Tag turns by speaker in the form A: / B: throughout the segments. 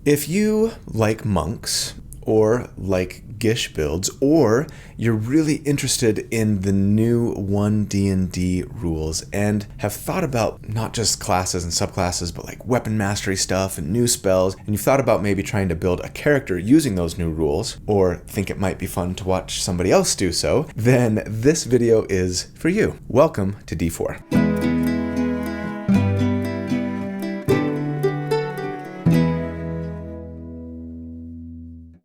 A: If you like monks, or like Gish builds, or you're really interested in the new One D&D rules and have thought about not just classes and subclasses, but like weapon mastery stuff and new spells, and you've thought about maybe trying to build a character using those new rules, or think it might be fun to watch somebody else do so, then this video is for you. Welcome to D4.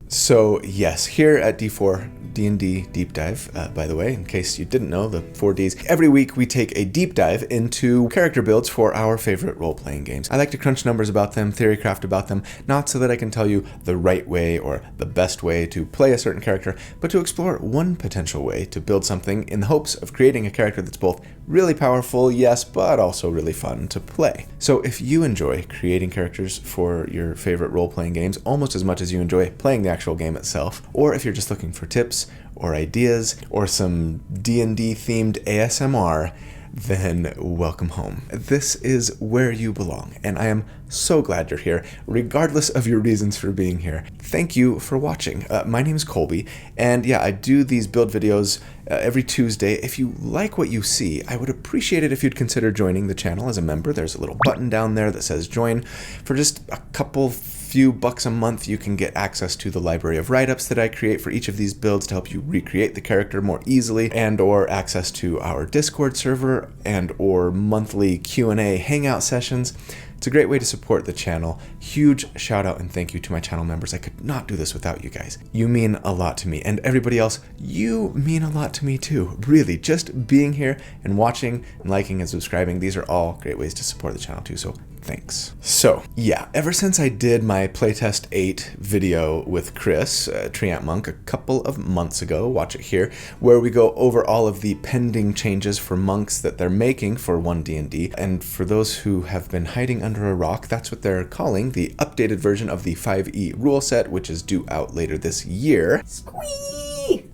A: So yes, here at D4 D&D Deep Dive, by the way, in case you didn't know, the 4Ds, every week we take a deep dive into character builds for our favorite role-playing games. I like to crunch numbers about them, theory craft about them, not so that I can tell you the right way or the best way to play a certain character, but to explore one potential way to build something in the hopes of creating a character that's both really powerful, yes, but also really fun to play. So if you enjoy creating characters for your favorite role-playing games almost as much as you enjoy playing the actual game itself, or if you're just looking for tips or ideas or some D&D themed ASMR, then welcome home. This is where you belong, and I am so glad you're here, regardless of your reasons for being here. Thank you for watching. My name's Colby, and yeah, I do these build videos every Tuesday. If you like what you see, I would appreciate it if you'd consider joining the channel as a member. There's a little button down there that says join. For just a few bucks a month, you can get access to the library of write-ups that I create for each of these builds to help you recreate the character more easily, and or access to our Discord server and or monthly Q&A hangout sessions. It's a great way to support the channel. Huge shout out and thank you to my channel members. I could not do this without you guys. You mean a lot to me, and everybody else, you mean a lot to me too. Really, just being here and watching and liking and subscribing, these are all great ways to support the channel too, so thanks. So yeah, ever since I did my Playtest 8 video with Chris, Treant Monk, a couple of months ago, watch it here, where we go over all of the pending changes for monks that they're making for One D&D. And for those who have been hiding under a rock, that's what they're calling the updated version of the 5e rule set, which is due out later this year. Squee!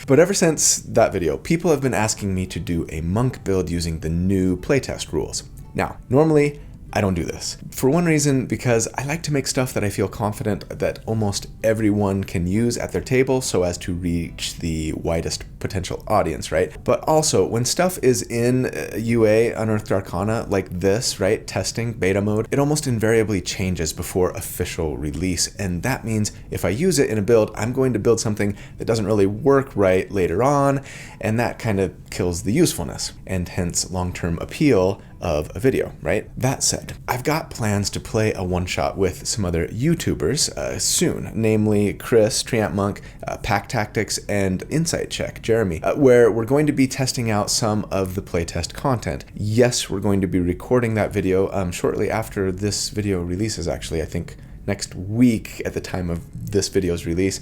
A: But ever since that video, people have been asking me to do a monk build using the new playtest rules. Now, normally, I don't do this. For one reason, because I like to make stuff that I feel confident that almost everyone can use at their table so as to reach the widest potential audience, right? But also, when stuff is in UA, Unearthed Arcana, like this, right, testing, beta mode, it almost invariably changes before official release. And that means if I use it in a build, I'm going to build something that doesn't really work right later on, and that kind of kills the usefulness, and hence long-term appeal of a video, right? That said, I've got plans to play a one-shot with some other YouTubers soon, namely Chris, Treant Monk, Pack Tactics, and Insight Check, Jeremy, where we're going to be testing out some of the playtest content. Yes, we're going to be recording that video shortly after this video releases, actually, I think next week at the time of this video's release.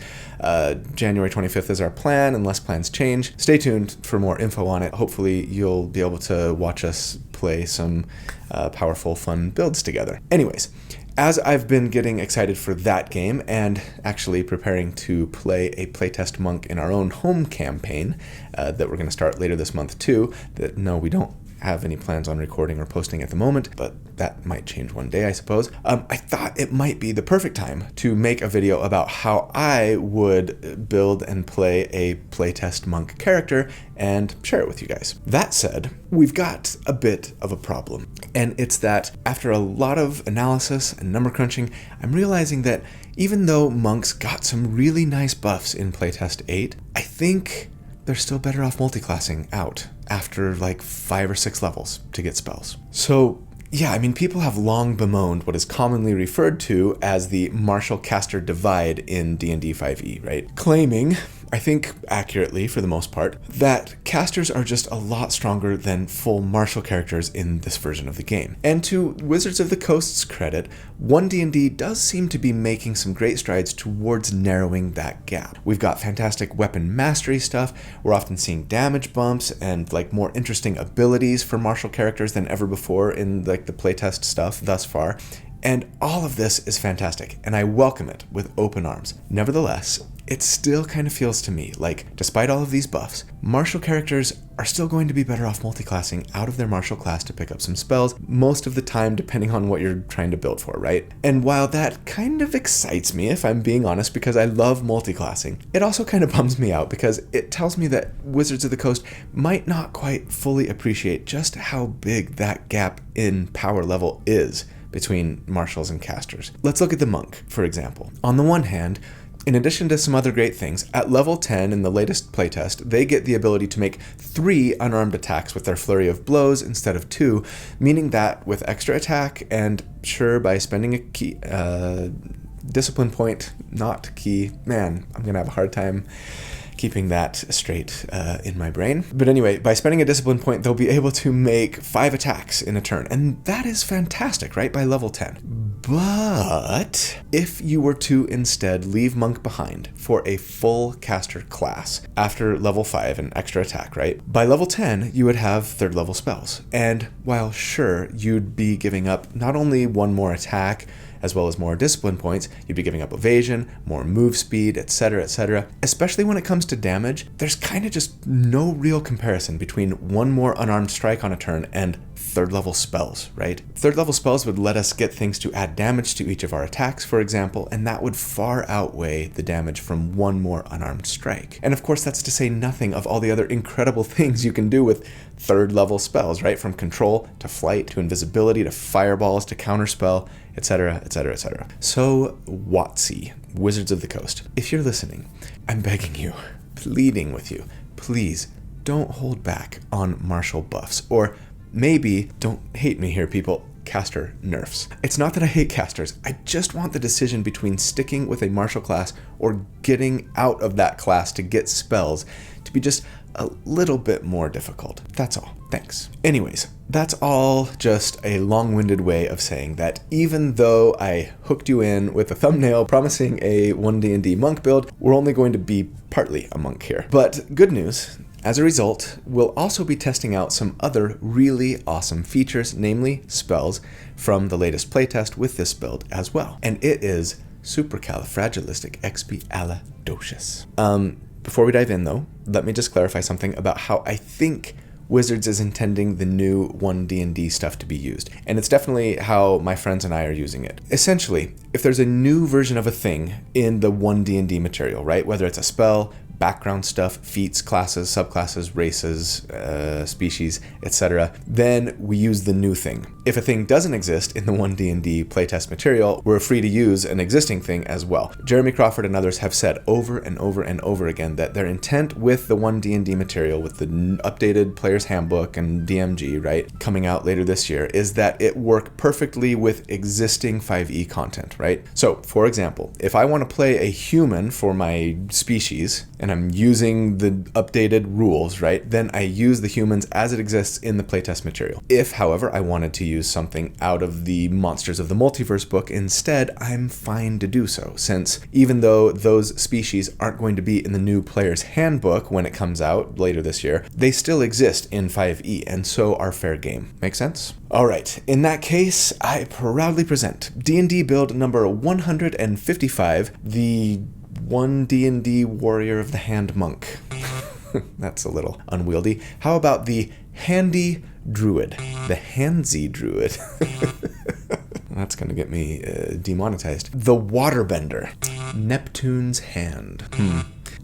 A: January 25th is our plan, unless plans change. Stay tuned for more info on it. Hopefully you'll be able to watch us play some powerful, fun builds together. Anyways, as I've been getting excited for that game and actually preparing to play a playtest monk in our own home campaign that we're going to start later this month too, that no, we don't have any plans on recording or posting at the moment, but that might change one day, I suppose. I thought it might be the perfect time to make a video about how I would build and play a playtest monk character and share it with you guys. That said, we've got a bit of a problem, and it's that after a lot of analysis and number crunching, I'm realizing that even though monks got some really nice buffs in playtest 8, I think they're still better off multiclassing out after like 5 or 6 levels to get spells. So yeah, I mean, people have long bemoaned what is commonly referred to as the martial caster divide in D&D 5e, right? Claiming, I think accurately for the most part, that casters are just a lot stronger than full martial characters in this version of the game. And to Wizards of the Coast's credit, One D&D does seem to be making some great strides towards narrowing that gap. We've got fantastic weapon mastery stuff, we're often seeing damage bumps and like more interesting abilities for martial characters than ever before in like the playtest stuff thus far. And all of this is fantastic, and I welcome it with open arms. Nevertheless, it still kind of feels to me like, despite all of these buffs, martial characters are still going to be better off multiclassing out of their martial class to pick up some spells, most of the time depending on what you're trying to build for, right? And while that kind of excites me, if I'm being honest, because I love multiclassing, it also kind of bums me out because it tells me that Wizards of the Coast might not quite fully appreciate just how big that gap in power level is between martials and casters. Let's look at the monk, for example. On the one hand, in addition to some other great things, at level 10 in the latest playtest, they get the ability to make 3 unarmed attacks with their flurry of blows instead of 2, meaning that with extra attack and sure, by spending a key, discipline point, not key, man, I'm gonna have a hard time keeping that straight in my brain. But anyway, by spending a discipline point, they'll be able to make 5 attacks in a turn. And that is fantastic, right? By level 10. But if you were to instead leave Monk behind for a full caster class after level 5 and extra attack, right? By level 10, you would have 3rd level spells. And while sure, you'd be giving up not only 1 more attack, as well as more discipline points, you'd be giving up evasion, more move speed, etc., etc. Especially when it comes to damage, there's kind of just no real comparison between 1 more unarmed strike on a turn and 3rd level spells, right? 3rd level spells would let us get things to add damage to each of our attacks, for example, and that would far outweigh the damage from 1 more unarmed strike. And of course, that's to say nothing of all the other incredible things you can do with 3rd level spells, right? From control to flight to invisibility to fireballs to counterspell, etc., etc., etc. So, WotC, Wizards of the Coast, if you're listening, I'm begging you, pleading with you, please don't hold back on martial buffs, or maybe, don't hate me here, people, caster nerfs. It's not that I hate casters, I just want the decision between sticking with a martial class or getting out of that class to get spells to be just a little bit more difficult. That's all. Thanks. Anyways, that's all just a long-winded way of saying that even though I hooked you in with a thumbnail promising a One D&D Monk build, we're only going to be partly a monk here. But good news, as a result, we'll also be testing out some other really awesome features, namely spells, from the latest playtest with this build as well. And it is supercalifragilisticexpialidocious. Before we dive in though, let me just clarify something about how I think Wizards is intending the new One D&D stuff to be used. And it's definitely how my friends and I are using it. Essentially, if there's a new version of a thing in the One D&D material, right? Whether it's a spell, background stuff, feats, classes, subclasses, races, species, etc., then we use the new thing. If a thing doesn't exist in the One D&D playtest material, we're free to use an existing thing as well. Jeremy Crawford and others have said over and over and over again that their intent with the One D&D material, with the updated Player's Handbook and DMG, right, coming out later this year, is that it work perfectly with existing 5e content, right? So, for example, if I want to play a human for my species, and I'm using the updated rules, right, then I use the humans as it exists in the playtest material. If, however, I wanted to use something out of the Monsters of the Multiverse book instead, I'm fine to do so, since even though those species aren't going to be in the new Player's Handbook when it comes out later this year, they still exist in 5e, and so are fair game. Make sense? Alright, in that case, I proudly present D&D build number 155, the One D&D Warrior of the Hand Monk. That's a little unwieldy. How about the Handy Druid? The Handsy Druid. That's gonna get me demonetized. The Waterbender. Neptune's Hand.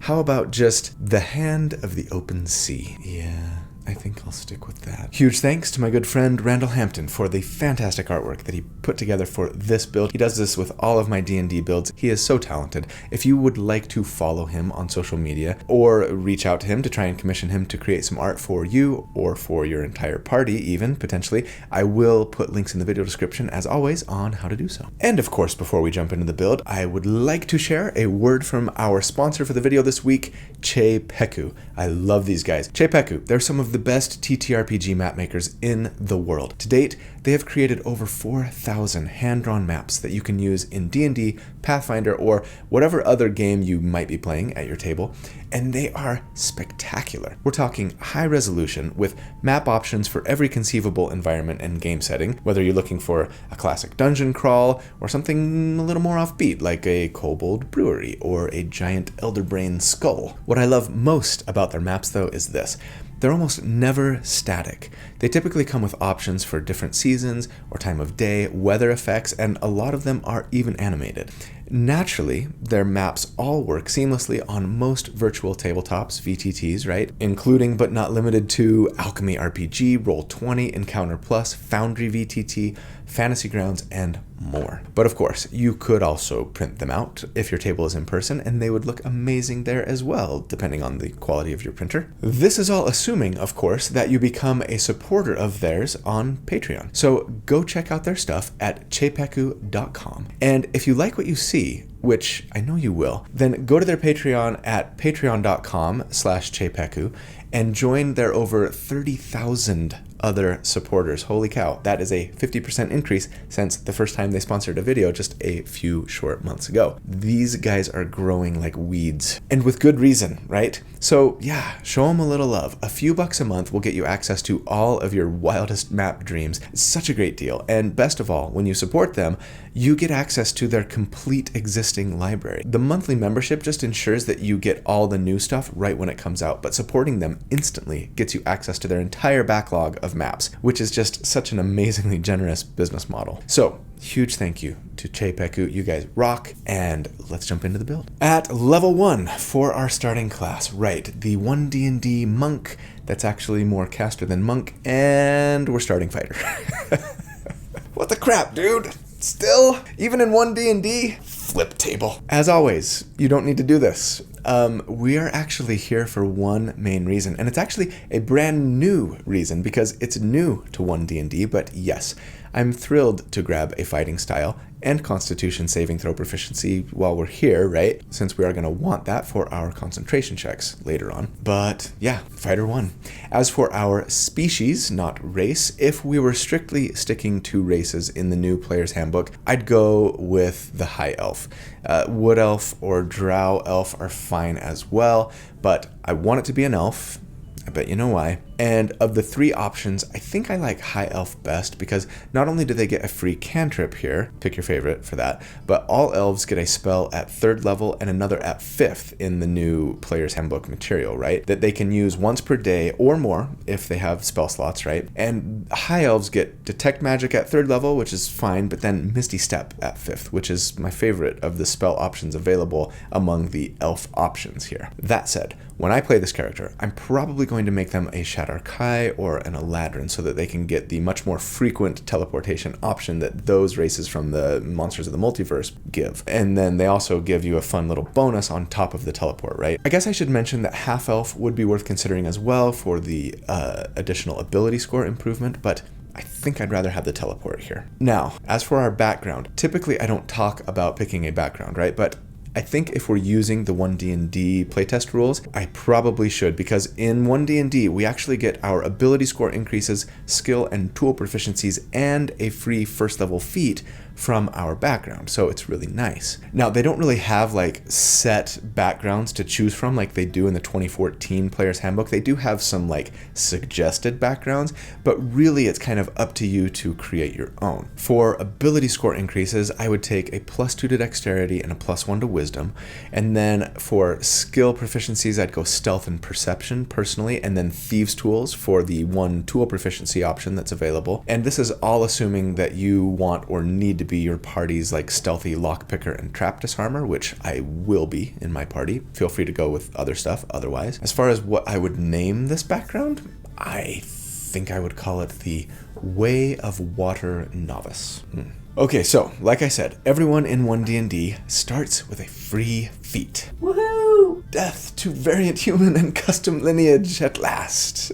A: How about just the Hand of the Open Sea? Yeah, I think I'll stick with that. Huge thanks to my good friend Randall Hampton for the fantastic artwork that he put together for this build. He does this with all of my D&D builds. He is so talented. If you would like to follow him on social media or reach out to him to try and commission him to create some art for you or for your entire party even, potentially, I will put links in the video description as always on how to do so. And of course, before we jump into the build, I would like to share a word from our sponsor for the video this week, Czepeku. I love these guys. Czepeku, they're some of the the best TTRPG map makers in the world. To date, they have created over 4,000 hand-drawn maps that you can use in D&D, Pathfinder, or whatever other game you might be playing at your table, and they are spectacular. We're talking high resolution with map options for every conceivable environment and game setting, whether you're looking for a classic dungeon crawl or something a little more offbeat like a kobold brewery or a giant elderbrain skull. What I love most about their maps though is this. They're almost never static. They typically come with options for different seasons or time of day, weather effects, and a lot of them are even animated. Naturally, their maps all work seamlessly on most virtual tabletops, VTTs, right? Including but not limited to Alchemy RPG, Roll20, Encounter Plus, Foundry VTT, Fantasy Grounds, and more. But of course, you could also print them out if your table is in person, and they would look amazing there as well, depending on the quality of your printer. This is all assuming, of course, that you become a supporter of theirs on Patreon. So go check out their stuff at Czepeku.com. And if you like what you see, which I know you will, then go to their Patreon at patreon.com/Czepeku and join their over 30,000 other supporters. Holy cow, that is a 50% increase since the first time they sponsored a video just a few short months ago. These guys are growing like weeds, and with good reason, right? So yeah, show them a little love. A few bucks a month will get you access to all of your wildest map dreams. It's such a great deal, and best of all, when you support them, you get access to their complete existing library. The monthly membership just ensures that you get all the new stuff right when it comes out, but supporting them instantly gets you access to their entire backlog of maps, which is just such an amazingly generous business model. So, huge thank you to Czepeku. You guys rock, and let's jump into the build. At level 1 for our starting class, right, the One D&D Monk, that's actually more caster than monk, and we're starting fighter. What the crap, dude? Still, even in One D&D, flip table. As always, you don't need to do this. We are actually here for one main reason, and it's actually a brand new reason because it's new to One D&D, but yes, I'm thrilled to grab a fighting style and constitution saving throw proficiency while we're here, right? Since we are going to want that for our concentration checks later on. But yeah, fighter 1. As for our species, not race, if we were strictly sticking to races in the new player's handbook, I'd go with the high elf. Wood elf or drow elf are fine as well, but I want it to be an elf. I bet you know why. And of the 3 options, I think I like High Elf best because not only do they get a free cantrip here, pick your favorite for that, but all elves get a spell at 3rd level and another at 5th in the new Player's Handbook material, right? That they can use once per day or more if they have spell slots, right? And High Elves get Detect Magic at 3rd level, which is fine, but then Misty Step at 5th, which is my favorite of the spell options available among the elf options here. That said, when I play this character, I'm probably going to make them a Shadar-kai or an Eladrin so that they can get the much more frequent teleportation option that those races from the Monsters of the Multiverse give. And then they also give you a fun little bonus on top of the teleport, right? I guess I should mention that Half-Elf would be worth considering as well for the additional ability score improvement, but I think I'd rather have the teleport here. Now, as for our background, typically I don't talk about picking a background, right? But I think if we're using the One D&D playtest rules, I probably should, because in One D&D, we actually get our ability score increases, skill and tool proficiencies, and a free 1st level feat from our background, so it's really nice. Now, they don't really have like set backgrounds to choose from like they do in the 2014 Player's Handbook. They do have some like suggested backgrounds, but really it's kind of up to you to create your own. For ability score increases, I would take a +2 to dexterity and a +1 to wisdom, and then for skill proficiencies, I'd go stealth and perception personally, and then thieves tools for the 1 tool proficiency option that's available. And this is all assuming that you want or need to be your party's like stealthy lockpicker and trap disarmer, which I will be in my party. Feel free to go with other stuff otherwise. As far as what I would name this background, I think I would call it the Way of Water Novice. Okay, so like I said, everyone in One D&D starts with a free feat. Woohoo! Death to variant human and custom lineage at last.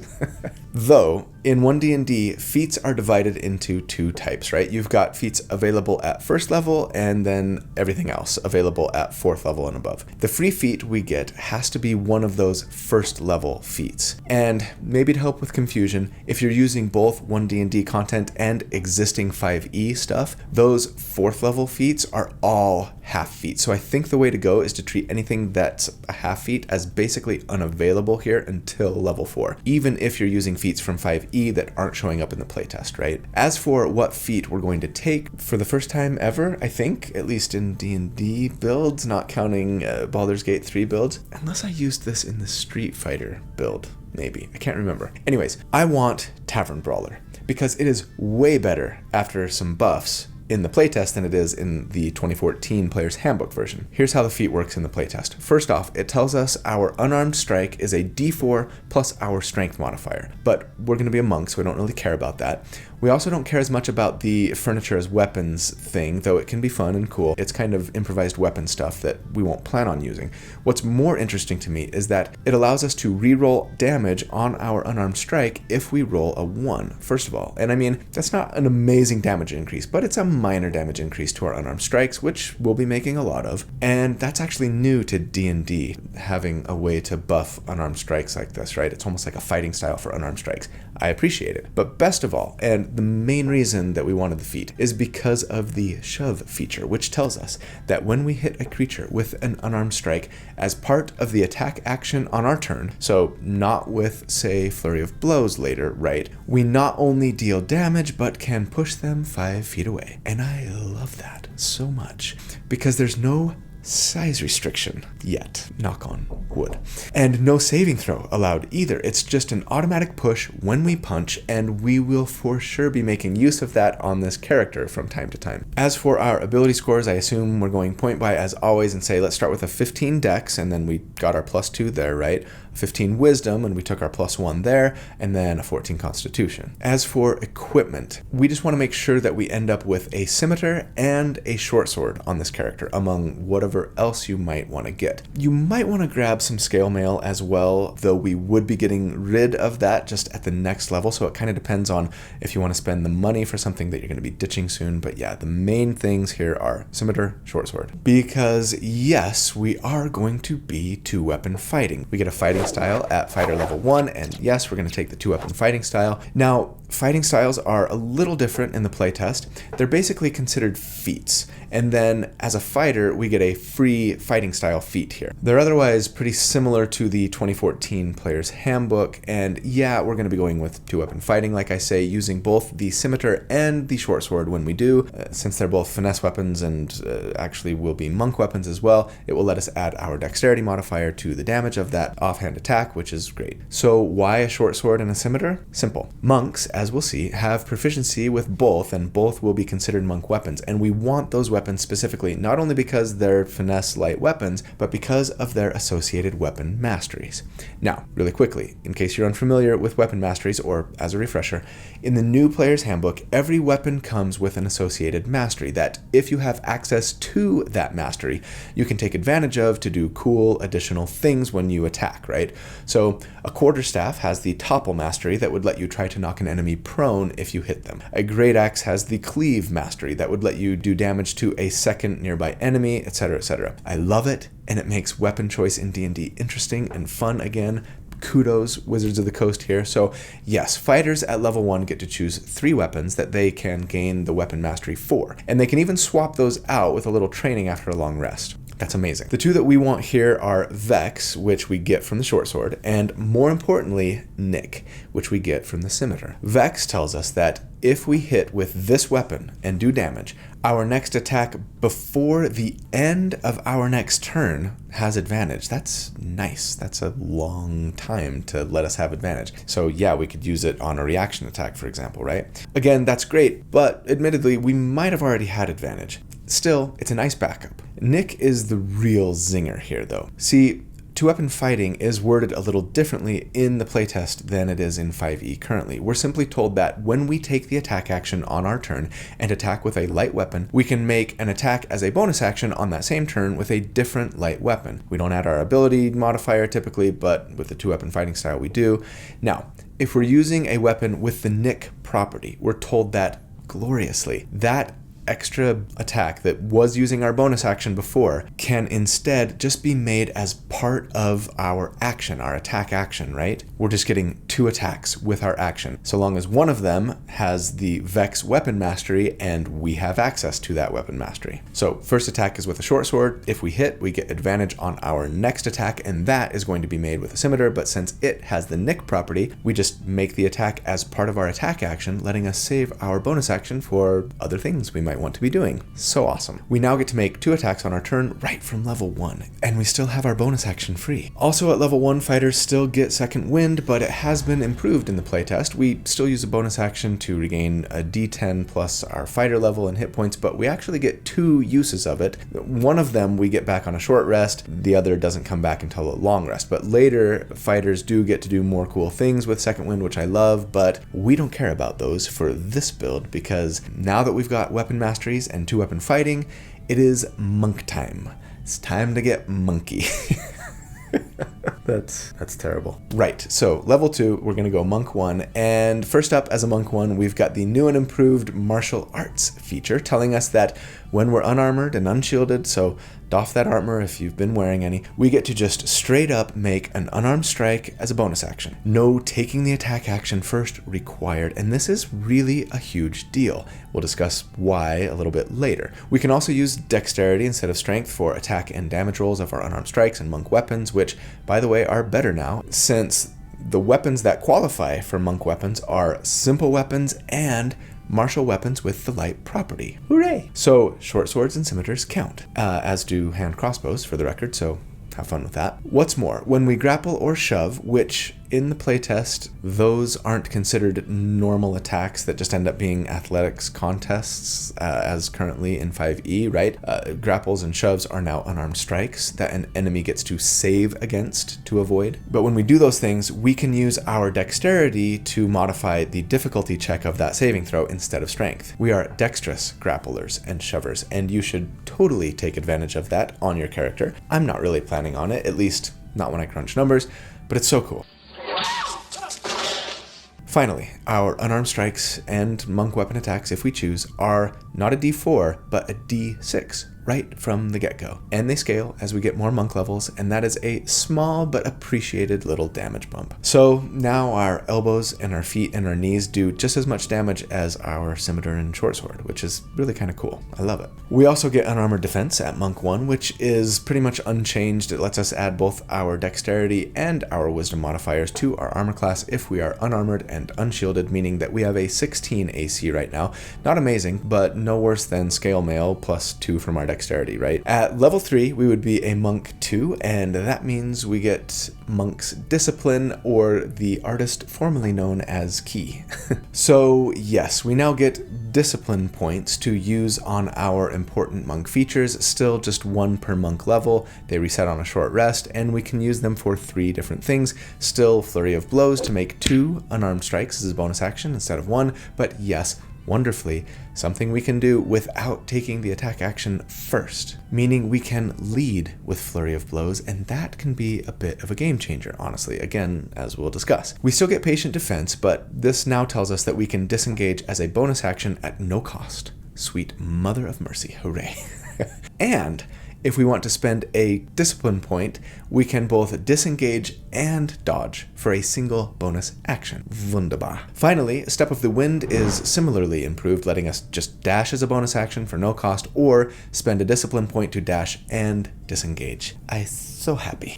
A: Though, in 1D&D, feats are divided into two types, right? You've got feats available at first level and then everything else available at fourth level and above. The free feat we get has to be one of those first level feats. And maybe to help with confusion, if you're using both 1D&D content and existing 5e stuff, those fourth level feats are all half feat. So I think the way to go is to treat anything that's a half feat as basically unavailable here until level 4, even if you're using feats from 5e that aren't showing up in the playtest, right? As for what feat we're going to take, for the first time ever, I think, at least in D&D builds, not counting Baldur's Gate 3 builds, unless I used this in the Street Fighter build, maybe. I can't remember. Anyways, I want Tavern Brawler, because it is way better after some buffs in the playtest than it is in the 2014 Player's Handbook version. Here's how the feat works in the playtest. First off, it tells us our unarmed strike is a d4 plus our strength modifier, but we're going to be a monk, so we don't really care about that. We also don't care as much about the furniture as weapons thing, though it can be fun and cool. It's kind of improvised weapon stuff that we won't plan on using. What's more interesting to me is that it allows us to reroll damage on our unarmed strike if we roll a 1, first of all. And I mean, that's not an amazing damage increase, but it's a minor damage increase to our unarmed strikes, which we'll be making a lot of. And that's actually new to D&D, having a way to buff unarmed strikes like this, right? It's almost like a fighting style for unarmed strikes. I appreciate it. But best of all, and the main reason that we wanted the feat is because of the shove feature, which tells us that when we hit a creature with an unarmed strike as part of the attack action on our turn, so not with, say, flurry of blows later, right, we not only deal damage, but can push them 5 feet away. And I love that so much, because there's no size restriction yet, knock on wood. And no saving throw allowed either. It's just an automatic push when we punch, and we will for sure be making use of that on this character from time to time. As for our ability scores, I assume we're going point by as always and say, let's start with a 15 dex, and then we got our +2 there, right? 15 wisdom, and we took our +1 there, and then a 14 constitution. As for equipment, we just want to make sure that we end up with a scimitar and a short sword on this character, among whatever else you might want to get. You might want to grab some scale mail as well, though we would be getting rid of that just at the next level, so it kind of depends on if you want to spend the money for something that you're going to be ditching soon. But yeah, the main things here are scimitar, short sword. Because yes, we are going to be 2-weapon fighting. We get a fighting style at fighter level 1, and yes, we're going to take the 2-weapon fighting style. Now, fighting styles are a little different in the playtest. They're basically considered feats, and then as a fighter, we get a free fighting style feat here. They're otherwise pretty similar to the 2014 Player's Handbook, and yeah, we're going to be going with 2-weapon fighting, like I say, using both the scimitar and the short sword when we do. Since they're both finesse weapons and actually will be monk weapons as well, it will let us add our dexterity modifier to the damage of that offhand attack, which is great. So why a short sword and a scimitar? Simple. Monks, as we'll see, have proficiency with both, and both will be considered monk weapons, and we want those weapons specifically, not only because they're finesse light weapons, but because of their associated weapon masteries. Now, really quickly, in case you're unfamiliar with weapon masteries, or as a refresher, in the new Player's Handbook, every weapon comes with an associated mastery that, if you have access to that mastery, you can take advantage of to do cool additional things when you attack, right? So a quarterstaff has the topple mastery that would let you try to knock an enemy prone if you hit them. A great axe has the cleave mastery that would let you do damage to a second nearby enemy, etc., etc. I love it, and it makes weapon choice in D&D interesting and fun again. Kudos, Wizards of the Coast here. So yes, fighters at level 1 get to choose 3 weapons that they can gain the weapon mastery for, and they can even swap those out with a little training after a long rest. That's amazing. The 2 that we want here are Vex, which we get from the short sword, and more importantly, Nick, which we get from the scimitar. Vex tells us that if we hit with this weapon and do damage, our next attack before the end of our next turn has advantage. That's nice. That's a long time to let us have advantage. So yeah, we could use it on a reaction attack, for example, right? Again, that's great, but admittedly, we might have already had advantage. Still, it's a nice backup. Nick is the real zinger here, though. See, 2-weapon fighting is worded a little differently in the playtest than it is in 5e currently. We're simply told that when we take the attack action on our turn and attack with a light weapon, we can make an attack as a bonus action on that same turn with a different light weapon. We don't add our ability modifier typically, but with the 2-weapon fighting style we do. Now, If we're using a weapon with the nick property, we're told that gloriously. That extra attack that was using our bonus action before can instead just be made as part of our action, our attack action, right? We're just getting 2 attacks with our action, so long as one of them has the Vex weapon mastery and we have access to that weapon mastery. So first attack is with a short sword. If we hit, we get advantage on our next attack, and that is going to be made with a scimitar, but since it has the nick property, we just make the attack as part of our attack action, letting us save our bonus action for other things we might want to be doing. So awesome. We now get to make 2 attacks on our turn right from level 1, and we still have our bonus action free. Also at level 1, fighters still get second wind, but it has been improved in the playtest. We still use a bonus action to regain a d10 plus our fighter level and hit points, but we actually get 2 uses of it. One of them we get back on a short rest, the other doesn't come back until a long rest, but later fighters do get to do more cool things with second wind, which I love, but we don't care about those for this build because now that we've got weapon masteries and 2-weapon fighting, it is monk time. It's time to get monkey. That's terrible. Right, so level 2, we're going to go monk 1, and first up as a monk 1, we've got the new and improved martial arts feature telling us that when we're unarmored and unshielded, so doff that armor if you've been wearing any, we get to just straight up make an unarmed strike as a bonus action. No taking the attack action first required, and this is really a huge deal. We'll discuss why a little bit later. We can also use dexterity instead of strength for attack and damage rolls of our unarmed strikes and monk weapons, which, by the way, are better now, since the weapons that qualify for monk weapons are simple weapons and martial weapons with the light property. Hooray! So short swords and scimitars count, as do hand crossbows for the record, so have fun with that. What's more, when we grapple or shove, which in the playtest, those aren't considered normal attacks that just end up being athletics contests, as currently in 5e, right? Grapples and shoves are now unarmed strikes that an enemy gets to save against to avoid. But when we do those things, we can use our dexterity to modify the difficulty check of that saving throw instead of strength. We are dexterous grapplers and shovers, and you should totally take advantage of that on your character. I'm not really planning on it, at least not when I crunch numbers, but it's so cool. Finally, our unarmed strikes and monk weapon attacks, if we choose, are not a d4, but a d6, right from the get-go. And they scale as we get more monk levels, and that is a small but appreciated little damage bump. So now our elbows and our feet and our knees do just as much damage as our scimitar and short sword, which is really kind of cool. I love it. We also get unarmored defense at monk 1, which is pretty much unchanged. It lets us add both our dexterity and our wisdom modifiers to our armor class if we are unarmored and unshielded, meaning that we have a 16 AC right now. Not amazing, but no worse than scale mail plus 2 from our dexterity, right? At level 3, we would be a monk 2, and that means we get monk's discipline, or the artist formerly known as ki. So yes, we now get discipline points to use on our important monk features, still just 1 per monk level. They reset on a short rest, and we can use them for 3 different things. Still flurry of blows to make 2 unarmed strikes as a bonus action instead of 1, but yes, wonderfully, something we can do without taking the attack action first, meaning we can lead with flurry of blows, and that can be a bit of a game changer, honestly, again, as we'll discuss. We still get patient defense, but this now tells us that we can disengage as a bonus action at no cost. Sweet mother of mercy, hooray. And if we want to spend a discipline point, we can both disengage and dodge for a single bonus action. Wunderbar. Finally, Step of the Wind is similarly improved, letting us just dash as a bonus action for no cost, or spend a discipline point to dash and disengage. I'm so happy.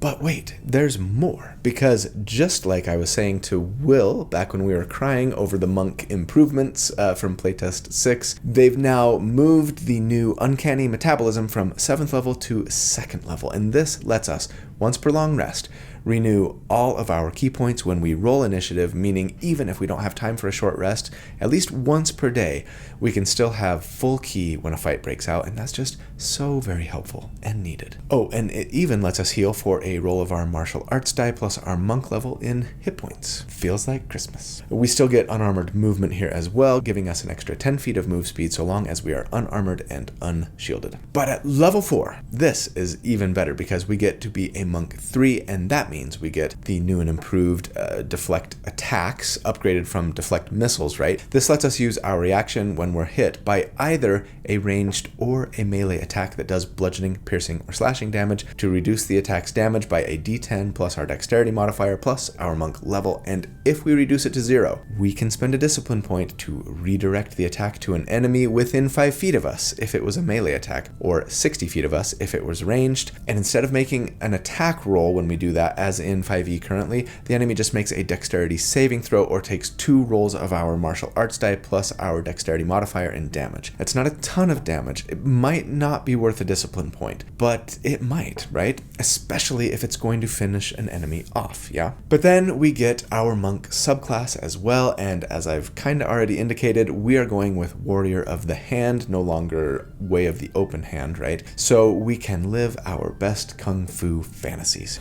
A: But wait, there's more, because just like I was saying to Will back when we were crying over the monk improvements from playtest 6, they've now moved the new uncanny metabolism from 7th level to 2nd level, and this lets us, once per long rest, renew all of our key points when we roll initiative, meaning even if we don't have time for a short rest, at least once per day, we can still have full key when a fight breaks out, and that's just so very helpful and needed. Oh, and it even lets us heal for a roll of our martial arts die plus our monk level in hit points. Feels like Christmas. We still get unarmored movement here as well, giving us an extra 10 feet of move speed so long as we are unarmored and unshielded. But at level 4, this is even better because we get to be a Monk 3, and that means we get the new and improved deflect attacks, upgraded from deflect missiles, right? This lets us use our reaction when we're hit by either a ranged or a melee attack that does bludgeoning, piercing, or slashing damage to reduce the attack's damage by a d10 plus our dexterity modifier plus our monk level, and if we reduce it to 0, we can spend a discipline point to redirect the attack to an enemy within 5 feet of us if it was a melee attack, or 60 feet of us if it was ranged, and instead of making an attack roll when we do that, as in 5e currently, the enemy just makes a dexterity saving throw or takes 2 rolls of our martial arts die plus our dexterity modifier in damage. That's not a ton of damage. It might not be worth a discipline point, but it might, right? Especially if it's going to finish an enemy off, yeah? But then we get our monk subclass as well, and as I've kind of already indicated, we are going with Warrior of the Hand, no longer Way of the Open Hand, right? So we can live our best kung fu fantasies.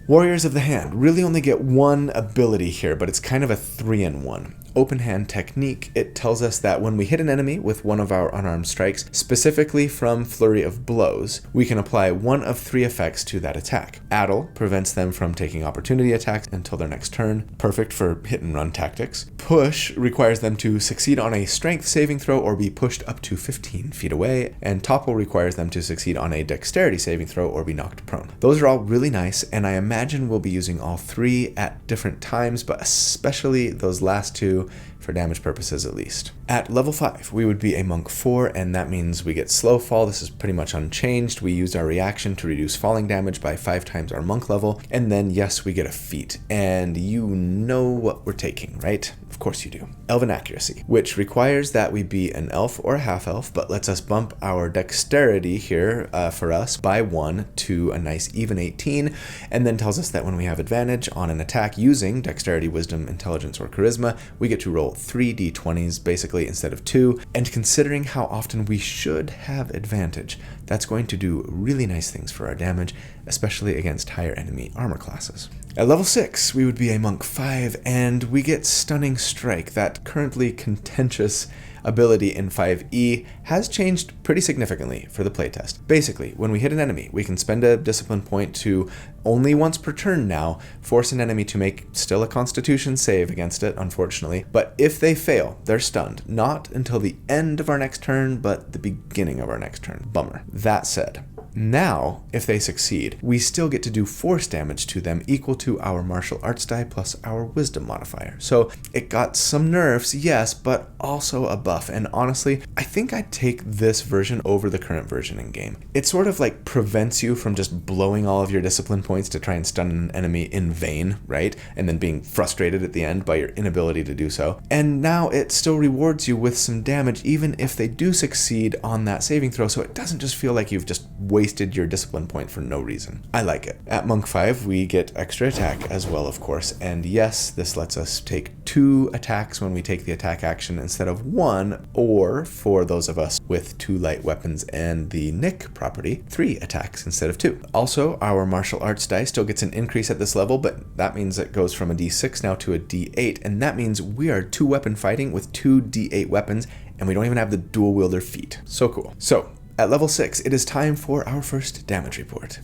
A: Warriors of the Hand really only get one ability here, but it's kind of a 3-in-1. Open hand technique, it tells us that when we hit an enemy with one of our unarmed strikes, specifically from Flurry of Blows, we can apply one of 3 effects to that attack. Addle prevents them from taking opportunity attacks until their next turn, perfect for hit and run tactics. Push requires them to succeed on a strength saving throw or be pushed up to 15 feet away, and Topple requires them to succeed on a dexterity saving throw or be knocked prone. Those are all really nice, and I imagine we'll be using all 3 at different times, but especially those last 2 for damage purposes at least. At level 5, we would be a Monk 4, and that means we get Slow Fall. This is pretty much unchanged. We use our reaction to reduce falling damage by 5 times our Monk level, and then yes, we get a feat. And you know what we're taking, right? Of course you do. Elven Accuracy, which requires that we be an elf or a half-elf, but lets us bump our dexterity here for us by 1 to a nice even 18, and then tells us that when we have advantage on an attack using dexterity, wisdom, intelligence, or charisma, we get to roll 3 d20s basically instead of 2, and considering how often we should have advantage, that's going to do really nice things for our damage, especially against higher enemy armor classes. At level 6, we would be a Monk 5, and we get Stunning Strike. That currently contentious ability in 5e has changed pretty significantly for the playtest. Basically, when we hit an enemy, we can spend a discipline point to only once per turn now force an enemy to make still a constitution save against it, unfortunately, but if they fail, they're stunned. Not until the end of our next turn, but the beginning of our next turn. Bummer. That said, now, if they succeed, we still get to do force damage to them equal to our martial arts die plus our wisdom modifier. So it got some nerfs, yes, but also a buff. And honestly, I think I'd take this version over the current version in game. It sort of like prevents you from just blowing all of your discipline points to try and stun an enemy in vain, right? And then being frustrated at the end by your inability to do so. And now it still rewards you with some damage even if they do succeed on that saving throw, so it doesn't just feel like you've just wasted your discipline point for no reason. I like it. At Monk 5, we get extra attack as well, of course, and yes, this lets us take 2 attacks when we take the attack action instead of 1, or for those of us with 2 light weapons and the Nick property, 3 attacks instead of 2. Also, our martial arts die still gets an increase at this level, but that means it goes from a d6 now to a d8, and that means we are 2-weapon fighting with 2 d8 weapons, and we don't even have the dual wielder feat. So cool. So, at level 6, it is time for our first damage report.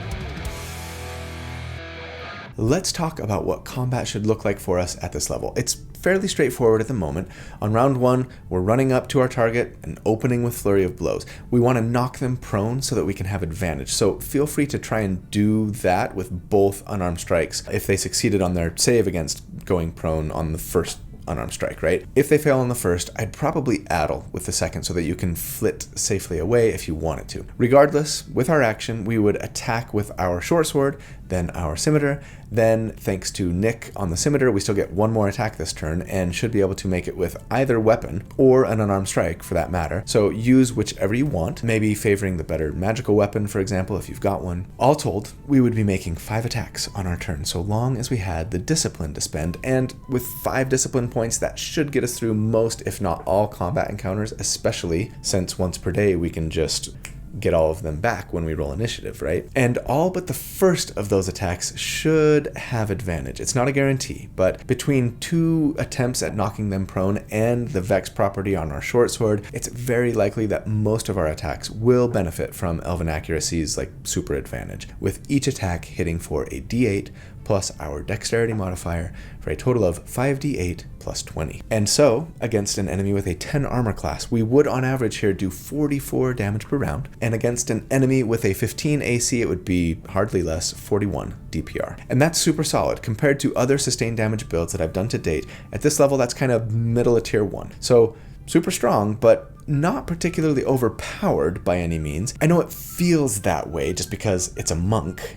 A: Let's talk about what combat should look like for us at this level. It's fairly straightforward at the moment. On round 1, we're running up to our target and opening with Flurry of Blows. We want to knock them prone so that we can have advantage. So feel free to try and do that with both unarmed strikes if they succeeded on their save against going prone on the first unarmed strike, right? If they fail on the first, I'd probably addle with the second so that you can flit safely away if you wanted to. Regardless, with our action, we would attack with our short sword, then our scimitar, then thanks to Nick on the scimitar, we still get 1 more attack this turn and should be able to make it with either weapon or an unarmed strike for that matter. So use whichever you want, maybe favoring the better magical weapon, for example, if you've got one. All told, we would be making 5 attacks on our turn so long as we had the discipline to spend, and with 5 discipline points, that should get us through most, if not all, combat encounters, especially since once per day we can just get all of them back when we roll initiative, right? And all but the first of those attacks should have advantage. It's not a guarantee, but between 2 attempts at knocking them prone and the Vex property on our short sword, it's very likely that most of our attacks will benefit from Elven Accuracy's like super advantage, with each attack hitting for a d8 plus our dexterity modifier for a total of 5d8 plus 20. And so, against an enemy with a 10 armor class, we would on average here do 44 damage per round, and against an enemy with a 15 AC, it would be hardly less, 41 DPR. And that's super solid compared to other sustained damage builds that I've done to date. At this level, that's kind of middle of tier 1. So, super strong, but not particularly overpowered by any means. I know it feels that way just because it's a monk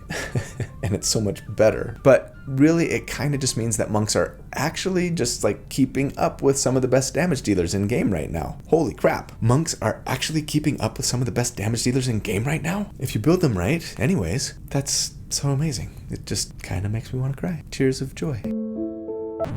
A: and it's so much better, but really it kind of just means that monks are actually just like keeping up with some of the best damage dealers in game right now. Holy crap, monks are actually keeping up with some of the best damage dealers in game right now? If you build them right, anyways, that's so amazing. It just kind of makes me want to cry. Tears of joy.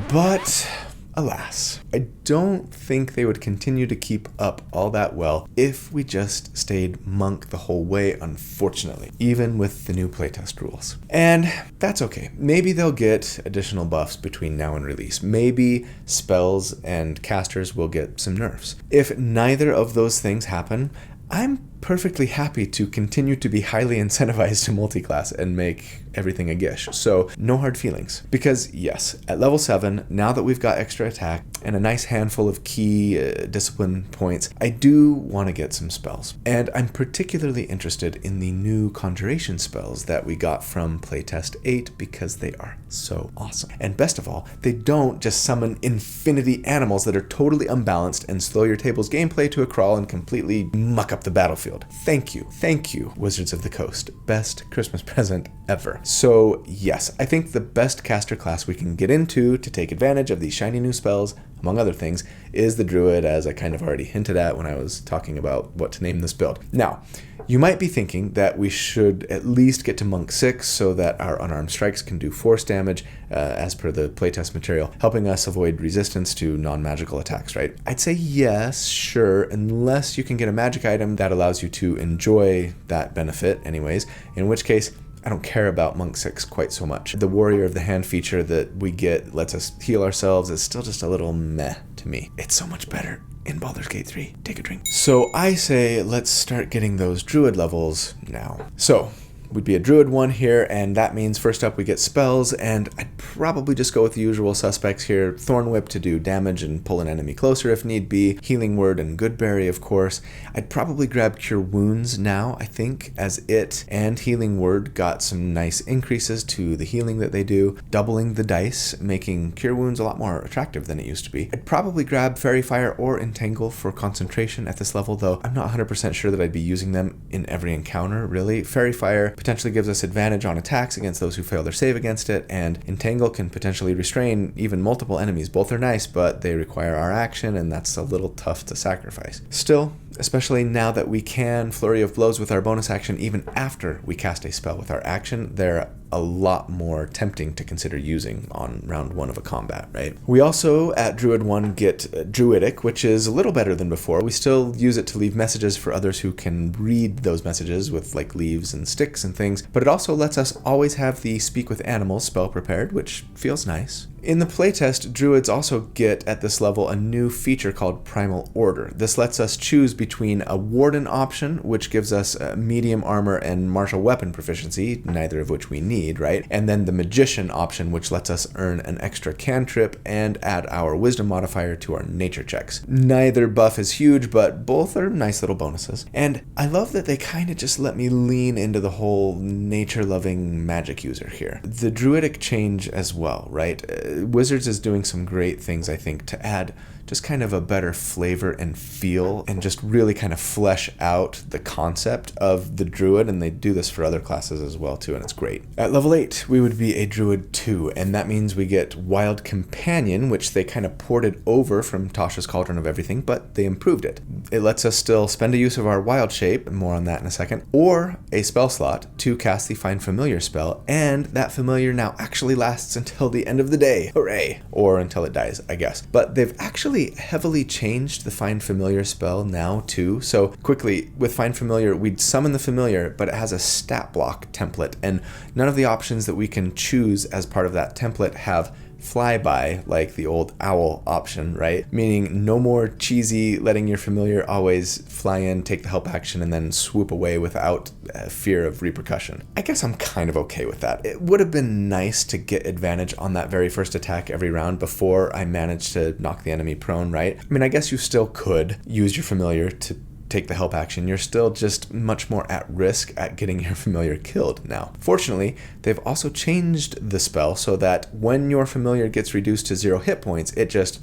A: But alas, I don't think they would continue to keep up all that well if we just stayed monk the whole way, unfortunately, even with the new playtest rules. And that's okay. Maybe they'll get additional buffs between now and release. Maybe spells and casters will get some nerfs. If neither of those things happen, I'm perfectly happy to continue to be highly incentivized to multiclass and make everything a gish. So no hard feelings. Because yes, at level 7, now that we've got extra attack and a nice handful of key discipline points, I do want to get some spells. And I'm particularly interested in the new conjuration spells that we got from playtest 8 because they are so awesome. And best of all, they don't just summon infinity animals that are totally unbalanced and slow your table's gameplay to a crawl and completely muck up the battlefield. Thank you, Wizards of the Coast. Best Christmas present ever. So yes, I think the best caster class we can get into to take advantage of these shiny new spells, among other things, is the Druid, as I kind of already hinted at when I was talking about what to name this build. Now, you might be thinking that we should at least get to Monk 6 so that our unarmed strikes can do force damage, as per the playtest material, helping us avoid resistance to non-magical attacks, right? I'd say yes, sure, unless you can get a magic item that allows you to enjoy that benefit anyways, in which case, I don't care about Monk 6 quite so much. The Warrior of the Hand feature that we get lets us heal ourselves is still just a little meh to me. It's so much better in Baldur's Gate 3. Take a drink. So I say let's start getting those Druid levels now. So we'd be a Druid 1 here, and that means first up we get spells, and I'd probably just go with the usual suspects here. Thorn Whip to do damage and pull an enemy closer if need be. Healing Word and Goodberry, of course. I'd probably grab Cure Wounds now, I think, as it and Healing Word got some nice increases to the healing that they do, doubling the dice, making Cure Wounds a lot more attractive than it used to be. I'd probably grab Fairy Fire or Entangle for concentration at this level, though I'm not 100% sure that I'd be using them in every encounter, really. Fairy Fire potentially gives us advantage on attacks against those who fail their save against it, and Entangle can potentially restrain even multiple enemies. Both are nice, but they require our action, and that's a little tough to sacrifice. Still, especially now that we can Flurry of Blows with our bonus action even after we cast a spell with our action, they're a lot more tempting to consider using on round 1 of a combat, right? We also, at Druid 1, get Druidic, which is a little better than before. We still use it to leave messages for others who can read those messages with like leaves and sticks and things, but it also lets us always have the Speak with Animals spell prepared, which feels nice. In the playtest, Druids also get, at this level, a new feature called Primal Order. This lets us choose between a Warden option, which gives us medium armor and martial weapon proficiency, neither of which we need, right? And then the Magician option, which lets us earn an extra cantrip and add our Wisdom modifier to our nature checks. Neither buff is huge, but both are nice little bonuses. And I love that they kind of just let me lean into the whole nature-loving magic user here. The Druidic change as well, right? Wizards is doing some great things, I think, to add just kind of a better flavor and feel and just really kind of flesh out the concept of the Druid, and they do this for other classes as well too, and it's great. At level 8, we would be a Druid 2, and that means we get Wild Companion, which they kind of ported over from Tasha's Cauldron of Everything, but they improved it. It lets us still spend a use of our Wild Shape, more on that in a second, or a spell slot to cast the Find Familiar spell, and that familiar now actually lasts until the end of the day. Hooray! Or until it dies, I guess. But they've actually heavily changed the Find Familiar spell now too. So quickly, with Find Familiar, we'd summon the familiar, but it has a stat block template, and none of the options that we can choose as part of that template have flyby like the old owl option, right? Meaning no more cheesy letting your familiar always fly in, take the help action, and then swoop away without fear of repercussion. I guess I'm kind of okay with that. It would have been nice to get advantage on that very first attack every round before I managed to knock the enemy prone, right? I mean, I guess you still could use your familiar to take the help action. You're still just much more at risk at getting your familiar killed now. Fortunately, they've also changed the spell so that when your familiar gets reduced to 0 hit points, it just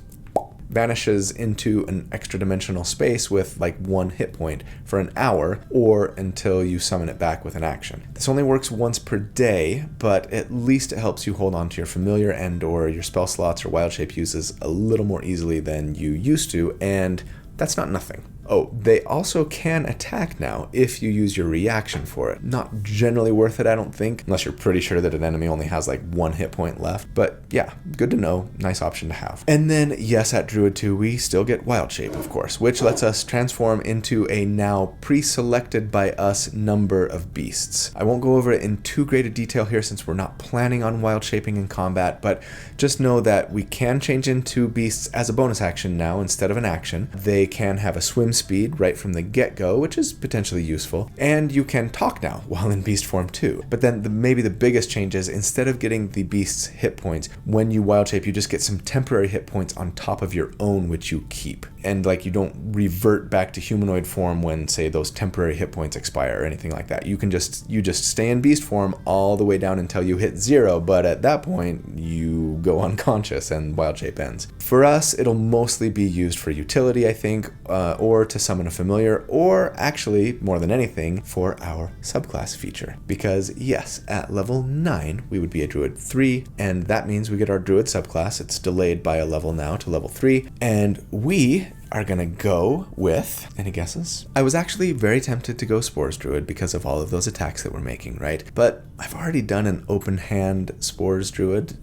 A: vanishes into an extra dimensional space with like 1 hit point for an hour or until you summon it back with an action. This only works once per day, but at least it helps you hold on to your familiar and or your spell slots or wild shape uses a little more easily than you used to, and that's not nothing. Oh, they also can attack now if you use your reaction for it. Not generally worth it, I don't think, unless you're pretty sure that an enemy only has like 1 hit point left. But yeah, good to know, nice option to have. And then, yes, at Druid 2, we still get Wild Shape, of course, which lets us transform into a now pre-selected by us number of beasts. I won't go over it in too great a detail here since we're not planning on Wild Shaping in combat, but just know that we can change into beasts as a bonus action now instead of an action. They can have a swim speed right from the get-go, which is potentially useful, and you can talk now while in beast form too. But then maybe the biggest change is instead of getting the beast's hit points, when you wild shape, you just get some temporary hit points on top of your own, which you keep. And like you don't revert back to humanoid form when, say, those temporary hit points expire or anything like that. You just stay in beast form all the way down until you hit 0, but at that point you go unconscious and wild shape ends. For us, it'll mostly be used for utility, I think, or to summon a familiar, or actually, more than anything, for our subclass feature. Because yes, at level 9, we would be a Druid 3, and that means we get our Druid subclass. It's delayed by a level now to level 3, and we are gonna go with, any guesses? I was actually very tempted to go Spores Druid because of all of those attacks that we're making, right? But I've already done an open hand Spores Druid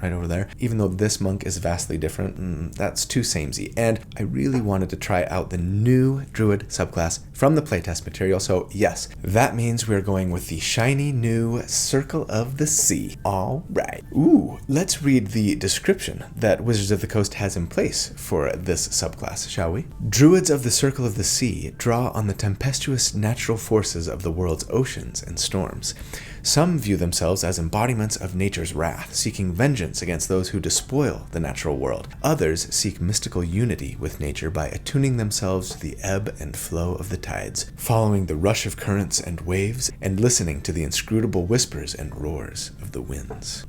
A: right over there. Even though this monk is vastly different, that's too samey. And I really wanted to try out the new Druid subclass from the playtest material. So yes, that means we're going with the shiny new Circle of the Sea. All right. Ooh, let's read the description that Wizards of the Coast has in place for this subclass, shall we? Druids of the Circle of the Sea draw on the tempestuous natural forces of the world's oceans and storms. Some view themselves as embodiments of nature's wrath, seeking vengeance against those who despoil the natural world. Others seek mystical unity with nature by attuning themselves to the ebb and flow of the tides, following the rush of currents and waves, and listening to the inscrutable whispers and roars of the winds.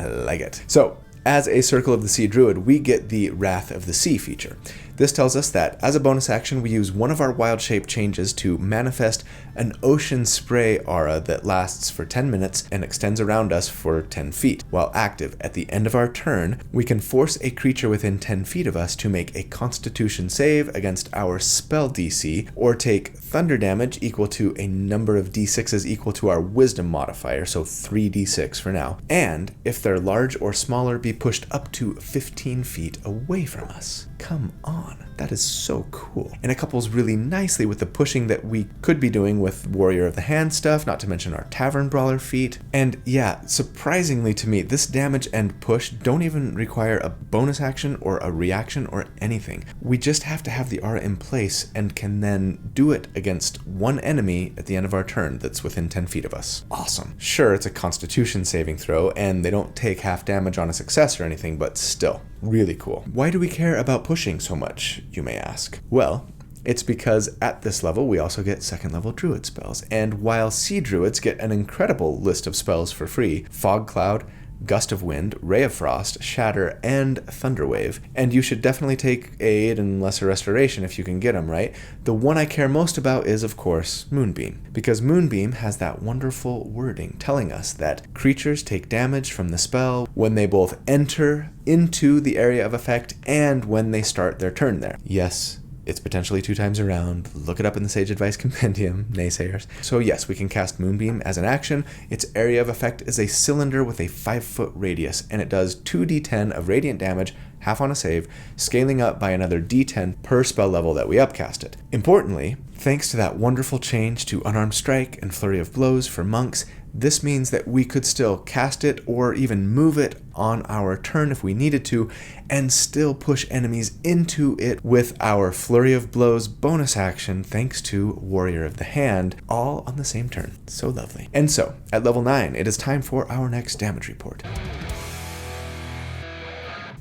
A: I like it. So, as a Circle of the Sea Druid, we get the Wrath of the Sea feature. This tells us that, as a bonus action, we use one of our wild shape changes to manifest an ocean spray aura that lasts for 10 minutes and extends around us for 10 feet. While active, at the end of our turn, we can force a creature within 10 feet of us to make a Constitution save against our spell DC, or take thunder damage equal to a number of d6s equal to our Wisdom modifier, so 3d6 for now, and, if they're large or smaller, be pushed up to 15 feet away from us. Come on. That is so cool. And it couples really nicely with the pushing that we could be doing with Warrior of the Hand stuff, not to mention our Tavern Brawler feat. And yeah, surprisingly to me, this damage and push don't even require a bonus action or a reaction or anything. We just have to have the aura in place and can then do it against one enemy at the end of our turn that's within 10 feet of us. Awesome. Sure, it's a Constitution saving throw, and they don't take half damage on a success or anything, but still, really cool. Why do we care about pushing so much, you may ask? Well, it's because at this level we also get second level Druid spells, and while Sea Druids get an incredible list of spells for free, Fog Cloud, Gust of Wind, Ray of Frost, Shatter, and Thunderwave, and you should definitely take Aid and Lesser Restoration if you can get them, right? The one I care most about is, of course, Moonbeam, because Moonbeam has that wonderful wording telling us that creatures take damage from the spell when they both enter into the area of effect and when they start their turn there. Yes, it's potentially 2 times around. Look it up in the Sage Advice Compendium, naysayers. So yes, we can cast Moonbeam as an action. Its area of effect is a cylinder with a 5-foot radius, and it does 2d10 of radiant damage half on a save, scaling up by another d10 per spell level that we upcast it. Importantly, thanks to that wonderful change to Unarmed Strike and Flurry of Blows for monks, this means that we could still cast it or even move it on our turn if we needed to, and still push enemies into it with our Flurry of Blows bonus action thanks to Warrior of the Hand, all on the same turn. So lovely. And so, at level 9, it is time for our next damage report.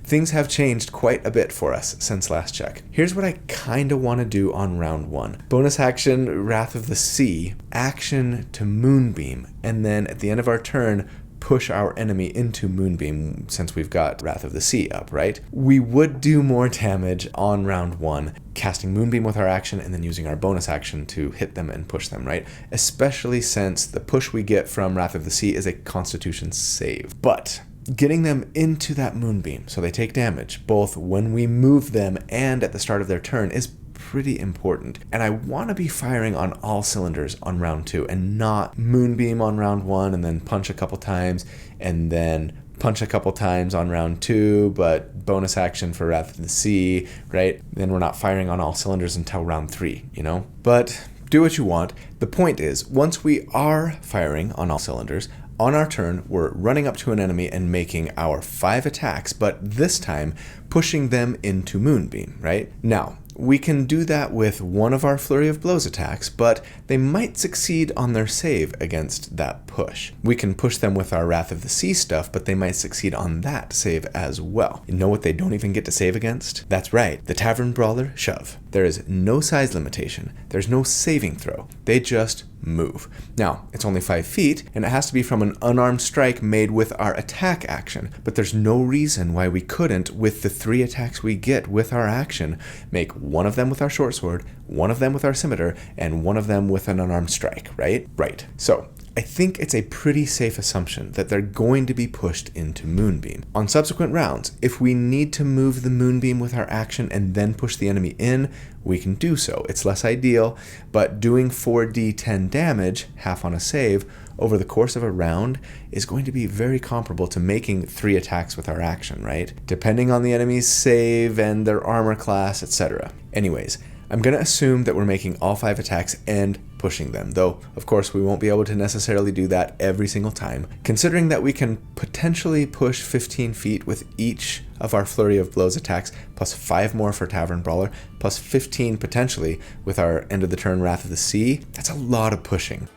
A: Things have changed quite a bit for us since last check. Here's what I kinda wanna do on round 1. Bonus action, Wrath of the Sea, action to Moonbeam, and then at the end of our turn, push our enemy into Moonbeam since we've got Wrath of the Sea up, right? We would do more damage on round 1, casting Moonbeam with our action and then using our bonus action to hit them and push them, right? Especially since the push we get from Wrath of the Sea is a Constitution save. But getting them into that Moonbeam so they take damage, both when we move them and at the start of their turn, is pretty important. And I want to be firing on all cylinders on round 2 and not Moonbeam on round 1 and then punch a couple times and then punch a couple times on round 2, but bonus action for Wrath of the Sea, right? Then we're not firing on all cylinders until round 3, you know? But do what you want. The point is, once we are firing on all cylinders, on our turn, we're running up to an enemy and making our 5 attacks, but this time pushing them into Moonbeam, right? Now, we can do that with one of our Flurry of Blows attacks, but they might succeed on their save against that push. We can push them with our Wrath of the Sea stuff, but they might succeed on that save as well. You know what they don't even get to save against? That's right, the Tavern Brawler Shove. There is no size limitation. There's no saving throw. They just move. Now, it's only 5 feet, and it has to be from an unarmed strike made with our attack action, but there's no reason why we couldn't, with the 3 attacks we get with our action, make one of them with our short sword, one of them with our scimitar, and one of them with an unarmed strike, right? Right. So, I think it's a pretty safe assumption that they're going to be pushed into Moonbeam. On subsequent rounds, if we need to move the Moonbeam with our action and then push the enemy in, we can do so. It's less ideal, but doing 4d10 damage, half on a save, over the course of a round is going to be very comparable to making 3 attacks with our action, right? Depending on the enemy's save and their armor class, etc. Anyways, I'm going to assume that we're making all 5 attacks and pushing them, though of course we won't be able to necessarily do that every single time. Considering that we can potentially push 15 feet with each of our Flurry of Blows attacks, plus 5 more for Tavern Brawler, plus 15 potentially with our end of the turn Wrath of the Sea, that's a lot of pushing.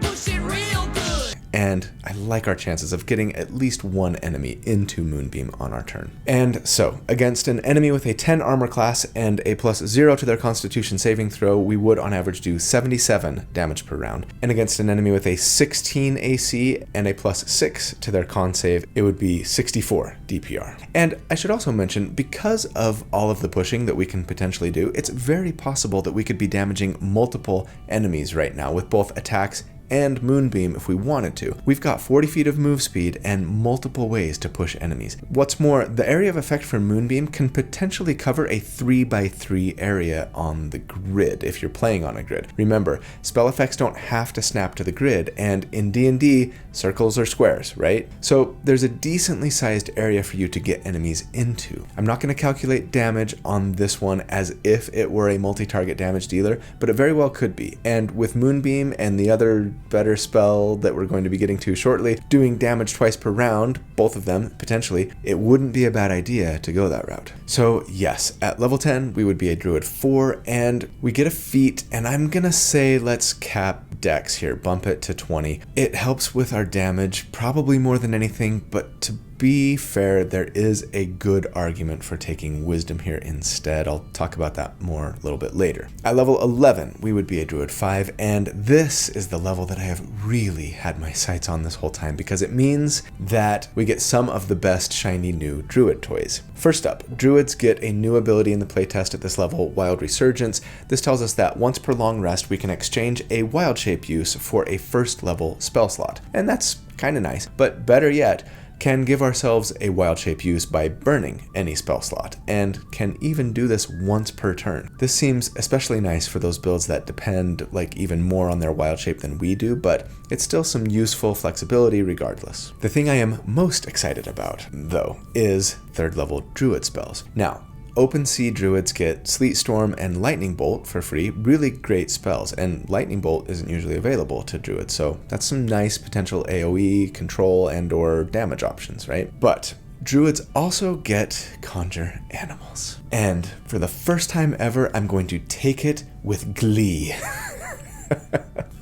A: Push it real good! And I like our chances of getting at least one enemy into Moonbeam on our turn. And so, against an enemy with a 10 armor class and a plus 0 to their Constitution saving throw, we would on average do 77 damage per round. And against an enemy with a 16 AC and a plus 6 to their con save, it would be 64 DPR. And I should also mention, because of all of the pushing that we can potentially do, it's very possible that we could be damaging multiple enemies right now with both attacks and Moonbeam if we wanted to. We've got 40 feet of move speed and multiple ways to push enemies. What's more, the area of effect for Moonbeam can potentially cover a 3x3 area on the grid if you're playing on a grid. Remember, spell effects don't have to snap to the grid, and in D&D, circles are squares, right? So there's a decently sized area for you to get enemies into. I'm not going to calculate damage on this one as if it were a multi-target damage dealer, but it very well could be. And with Moonbeam and the other better spell that we're going to be getting to shortly, doing damage twice per round, both of them potentially, it wouldn't be a bad idea to go that route. So yes, at level 10 we would be a Druid 4 and we get a feat, and I'm gonna say let's cap Dex here, bump it to 20. It helps with our damage probably more than anything, but to be fair, there is a good argument for taking Wisdom here instead. I'll talk about that more a little bit later. At level 11, we would be a Druid 5, and this is the level that I have really had my sights on this whole time because it means that we get some of the best shiny new Druid toys. First up, Druids get a new ability in the playtest at this level, Wild Resurgence. This tells us that once per long rest, we can exchange a Wild Shape use for a first level spell slot, and that's kind of nice, but better yet, can give ourselves a wild shape use by burning any spell slot, and can even do this once per turn. This seems especially nice for those builds that depend like even more on their wild shape than we do, but it's still some useful flexibility regardless. The thing I am most excited about, though, is 3rd level druid spells. Now, Open Sea Druids get Sleet Storm and Lightning Bolt for free, really great spells, and Lightning Bolt isn't usually available to Druids, so that's some nice potential AoE, control, and or damage options, right? But Druids also get Conjure Animals. And for the first time ever, I'm going to take it with glee.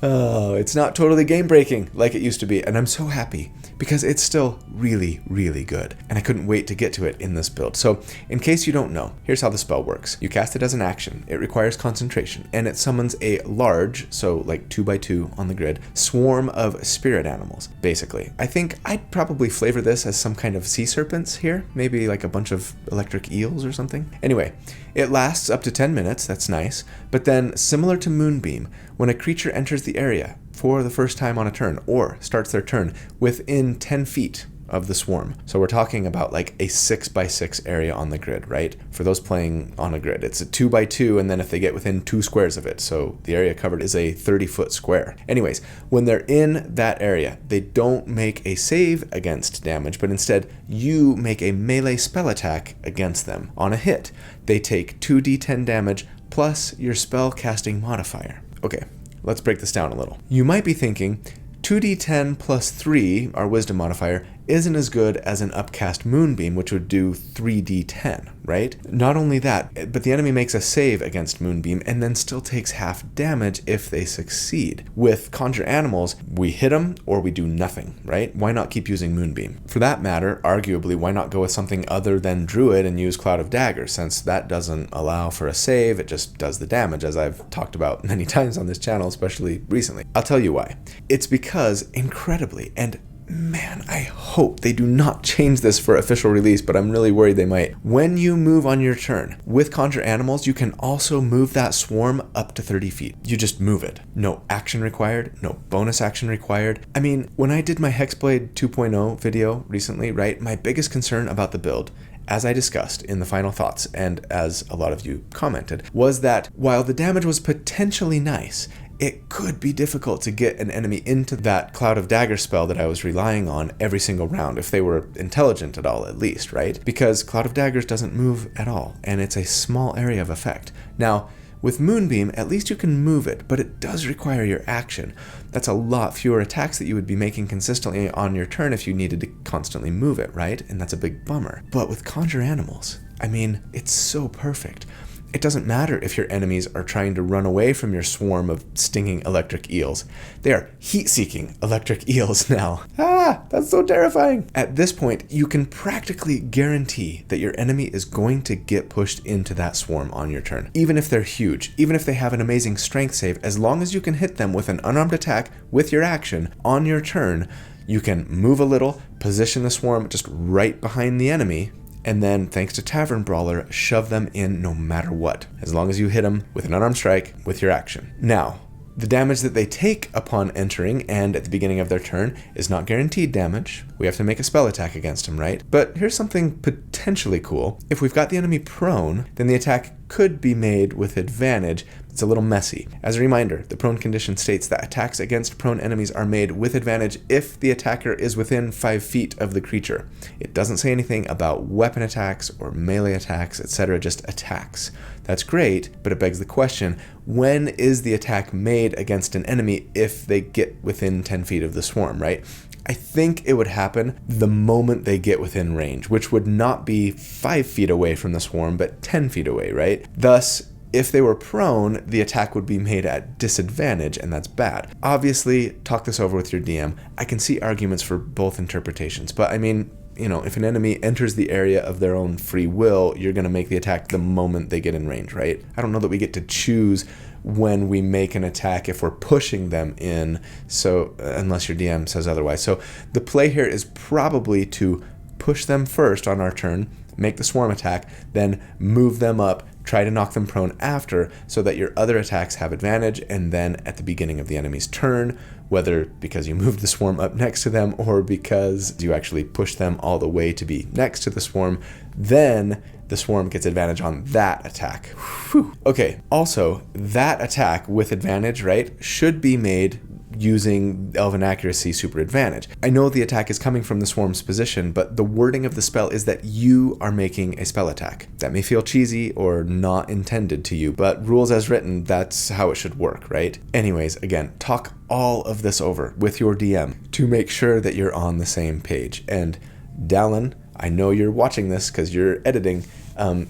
A: Oh, it's not totally game breaking like it used to be, and I'm so happy because it's still really, really good, and I couldn't wait to get to it in this build. So, in case you don't know, here's how the spell works. You cast it as an action, it requires concentration, and it summons a large, so like 2x2 on the grid, swarm of spirit animals, basically. I think I'd probably flavor this as some kind of sea serpents here, maybe like a bunch of electric eels or something. Anyway, it lasts up to 10 minutes, that's nice, but then similar to Moonbeam, when a creature enters the area for the first time on a turn, or starts their turn within 10 feet of the swarm. So we're talking about like a 6x6 area on the grid, right? For those playing on a grid, it's a 2x2, and then if they get within 2 squares of it, so the area covered is a 30-foot square. Anyways, when they're in that area, they don't make a save against damage, but instead you make a melee spell attack against them. On a hit, they take 2d10 damage plus your spell casting modifier. Okay, let's break this down a little. You might be thinking, 2d10 plus 3, our wisdom modifier, isn't as good as an upcast Moonbeam, which would do 3d10, right? Not only that, but the enemy makes a save against Moonbeam and then still takes half damage if they succeed. With Conjure Animals, we hit them or we do nothing, right? Why not keep using Moonbeam? For that matter, arguably, why not go with something other than Druid and use Cloud of Daggers, since that doesn't allow for a save, it just does the damage, as I've talked about many times on this channel, especially recently. I'll tell you why. It's because, incredibly, and man, I hope they do not change this for official release, but I'm really worried they might. When you move on your turn, with Conjure Animals, you can also move that swarm up to 30 feet. You just move it. No action required, no bonus action required. I mean, when I did my Hexblade 2.0 video recently, right, my biggest concern about the build, as I discussed in the final thoughts, and as a lot of you commented, was that while the damage was potentially nice, it could be difficult to get an enemy into that Cloud of Dagger spell that I was relying on every single round, if they were intelligent at all, at least, right? Because Cloud of Daggers doesn't move at all, and it's a small area of effect. Now, with Moonbeam, at least you can move it, but it does require your action. That's a lot fewer attacks that you would be making consistently on your turn if you needed to constantly move it, right? And that's a big bummer. But with Conjure Animals, I mean, it's so perfect. It doesn't matter if your enemies are trying to run away from your swarm of stinging electric eels. They are heat-seeking electric eels now. Ah, that's so terrifying. At this point, you can practically guarantee that your enemy is going to get pushed into that swarm on your turn. Even if they're huge, even if they have an amazing strength save, as long as you can hit them with an unarmed attack with your action on your turn, you can move a little, position the swarm just right behind the enemy, and then, thanks to Tavern Brawler, shove them in no matter what, as long as you hit them with an unarmed strike with your action. Now, the damage that they take upon entering and at the beginning of their turn is not guaranteed damage. We have to make a spell attack against them, right? But here's something potentially cool. If we've got the enemy prone, then the attack could be made with advantage. It's a little messy. As a reminder, the prone condition states that attacks against prone enemies are made with advantage if the attacker is within 5 feet of the creature. It doesn't say anything about weapon attacks or melee attacks, etc., just attacks. That's great, but it begs the question, when is the attack made against an enemy if they get within 10 feet of the swarm, right? I think it would happen the moment they get within range, which would not be 5 feet away from the swarm, but 10 feet away, right? Thus, if they were prone, the attack would be made at disadvantage, and that's bad. Obviously, talk this over with your DM. I can see arguments for both interpretations, but I mean, you know, if an enemy enters the area of their own free will, you're going to make the attack the moment they get in range, right? I don't know that we get to choose when we make an attack if we're pushing them in, so unless your DM says otherwise. So the play here is probably to push them first on our turn, make the swarm attack, then move them up Try to knock them prone after so that your other attacks have advantage, and then at the beginning of the enemy's turn, whether because you moved the swarm up next to them or because you actually push them all the way to be next to the swarm, then the swarm gets advantage on that attack. Whew. Okay, also, that attack with advantage, right, should be made using Elven Accuracy Super Advantage. I know the attack is coming from the swarm's position, but the wording of the spell is that you are making a spell attack. That may feel cheesy or not intended to you, but rules as written, that's how it should work, right? Anyways, again, talk all of this over with your DM to make sure that you're on the same page. And Dallin, I know you're watching this because you're editing.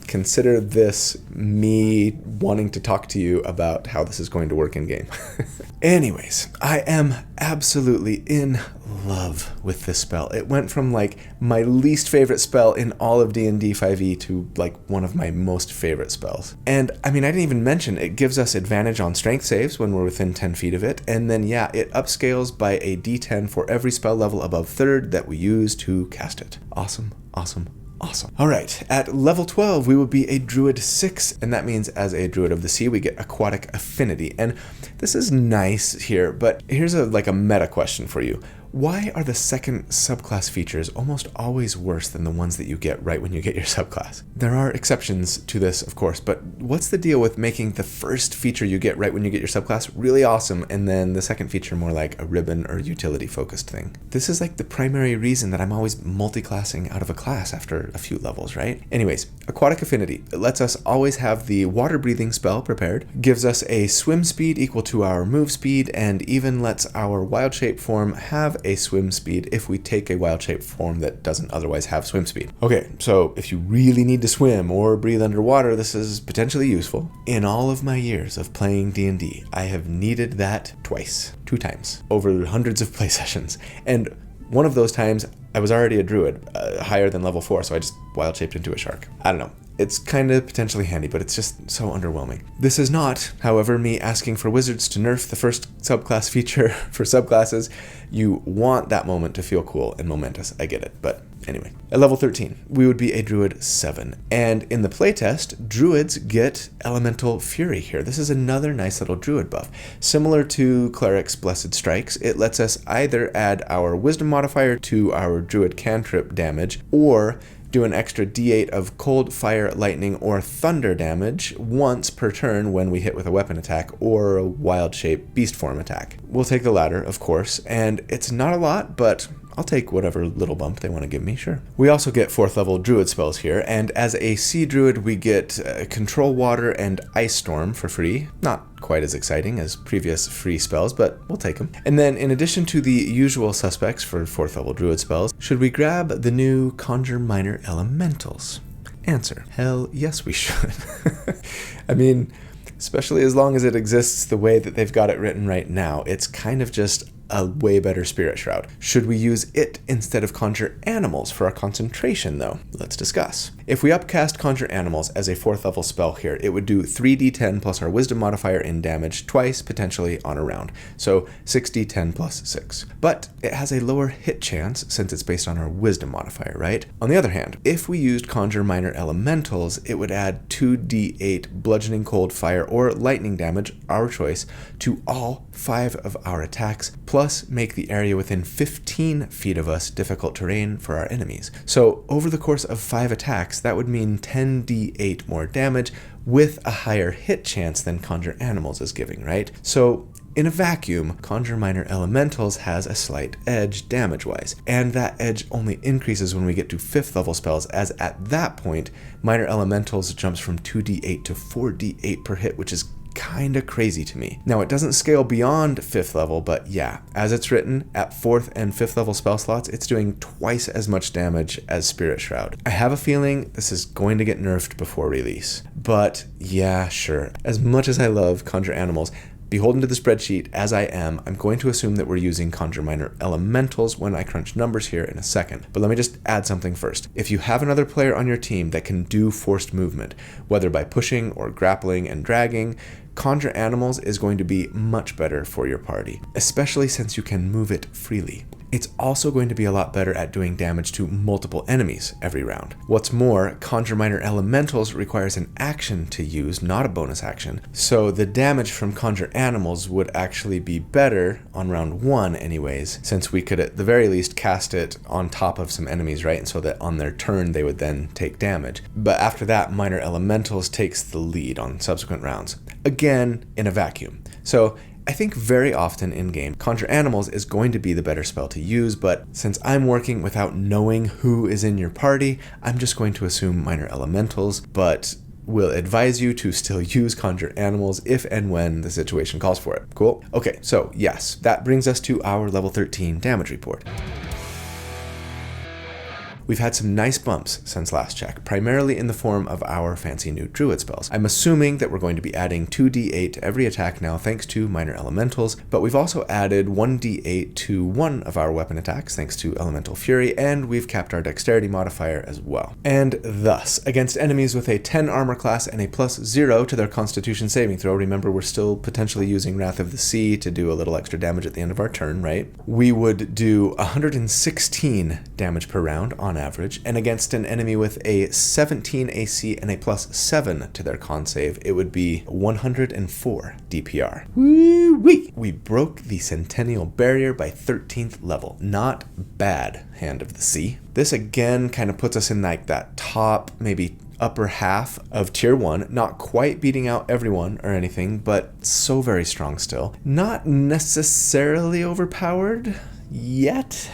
A: Consider this me wanting to talk to you about how this is going to work in game. Anyways, I am absolutely in love with this spell. It went from like my least favorite spell in all of D&D 5e to like one of my most favorite spells. And I mean, I didn't even mention it gives us advantage on strength saves when we're within 10 feet of it. And then yeah, it upscales by a d10 for every spell level above 3rd that we use to cast it. Awesome, awesome. Awesome. All right, at level 12, we will be a Druid 6, and that means as a Druid of the Sea, we get Aquatic Affinity. And this is nice here, but here's a meta question for you. Why are the second subclass features almost always worse than the ones that you get right when you get your subclass? There are exceptions to this, of course, but what's the deal with making the first feature you get right when you get your subclass really awesome, and then the second feature more like a ribbon or utility-focused thing? This is like the primary reason that I'm always multi-classing out of a class after a few levels, right? Anyways, Aquatic Affinity. It lets us always have the water-breathing spell prepared, gives us a swim speed equal to our move speed, and even lets our wild shape form have a swim speed if we take a wild shape form that doesn't otherwise have swim speed. Okay, so if you really need to swim or breathe underwater, this is potentially useful. In all of my years of playing D&D, I have needed that two times, over hundreds of play sessions. And one of those times, I was already a druid, higher than level 4, so I just wild shaped into a shark. I don't know. It's kind of potentially handy, but it's just so underwhelming. This is not, however, me asking for wizards to nerf the first subclass feature for subclasses. You want that moment to feel cool and momentous. I get it, but anyway. At level 13, we would be a Druid 7. And in the playtest, Druids get Elemental Fury here. This is another nice little Druid buff. Similar to Cleric's Blessed Strikes, it lets us either add our Wisdom modifier to our Druid cantrip damage, or do an extra d8 of cold, fire, lightning, or thunder damage once per turn when we hit with a weapon attack or a wild shape beast form attack. We'll take the latter, of course, and it's not a lot, but I'll take whatever little bump they want to give me, sure. We also get 4th level Druid spells here, and as a Sea Druid, we get Control Water and Ice Storm for free. Not quite as exciting as previous free spells, but we'll take them. And then in addition to the usual suspects for 4th level Druid spells, should we grab the new Conjure Minor Elementals? Answer: hell yes we should. I mean, especially as long as it exists the way that they've got it written right now, it's kind of just a way better Spirit Shroud. Should we use it instead of Conjure Animals for our concentration, though? Let's discuss. If we upcast Conjure Animals as a 4th level spell here, it would do 3d10 plus our Wisdom modifier in damage twice, potentially on a round. So 6d10 plus 6. But it has a lower hit chance since it's based on our Wisdom modifier, right? On the other hand, if we used Conjure Minor Elementals, it would add 2d8 bludgeoning, cold, fire, or lightning damage, our choice, to all 5 of our attacks, plus make the area within 15 feet of us difficult terrain for our enemies. So over the course of 5 attacks, that would mean 10d8 more damage with a higher hit chance than Conjure Animals is giving, right? So in a vacuum, Conjure Minor Elementals has a slight edge damage-wise, and that edge only increases when we get to 5th level spells, as at that point, Minor Elementals jumps from 2d8 to 4d8 per hit, which is kinda crazy to me. Now, it doesn't scale beyond 5th level, but yeah, as it's written, at 4th and 5th level spell slots, it's doing twice as much damage as Spirit Shroud. I have a feeling this is going to get nerfed before release, but yeah, sure. As much as I love Conjure Animals, beholden to the spreadsheet as I am, I'm going to assume that we're using Conjure Minor Elementals when I crunch numbers here in a second. But let me just add something first. If you have another player on your team that can do forced movement, whether by pushing or grappling and dragging, Conjure Animals is going to be much better for your party, especially since you can move it freely. It's also going to be a lot better at doing damage to multiple enemies every round. What's more, Conjure Minor Elementals requires an action to use, not a bonus action, so the damage from Conjure Animals would actually be better on round 1 anyways, since we could at the very least cast it on top of some enemies, right? And so that on their turn they would then take damage. But after that, Minor Elementals takes the lead on subsequent rounds. Again, in a vacuum. So I think very often in-game, Conjure Animals is going to be the better spell to use, but since I'm working without knowing who is in your party, I'm just going to assume Minor Elementals, but will advise you to still use Conjure Animals if and when the situation calls for it. Cool? Okay, so yes, that brings us to our level 13 damage report. We've had some nice bumps since last check, primarily in the form of our fancy new druid spells. I'm assuming that we're going to be adding 2d8 to every attack now thanks to Minor Elementals, but we've also added 1d8 to one of our weapon attacks thanks to Elemental Fury, and we've capped our dexterity modifier as well. And thus, against enemies with a 10 armor class and a +0 to their constitution saving throw, remember we're still potentially using Wrath of the Sea to do a little extra damage at the end of our turn, right? We would do 116 damage per round on average, and against an enemy with a 17 AC and a +7 to their con save, it would be 104 DPR. Woo-wee! We broke the Centennial Barrier by 13th level. Not bad, Hand of the Sea. This again kind of puts us in like that top, maybe upper half of tier 1, not quite beating out everyone or anything, but so very strong still. Not necessarily overpowered yet.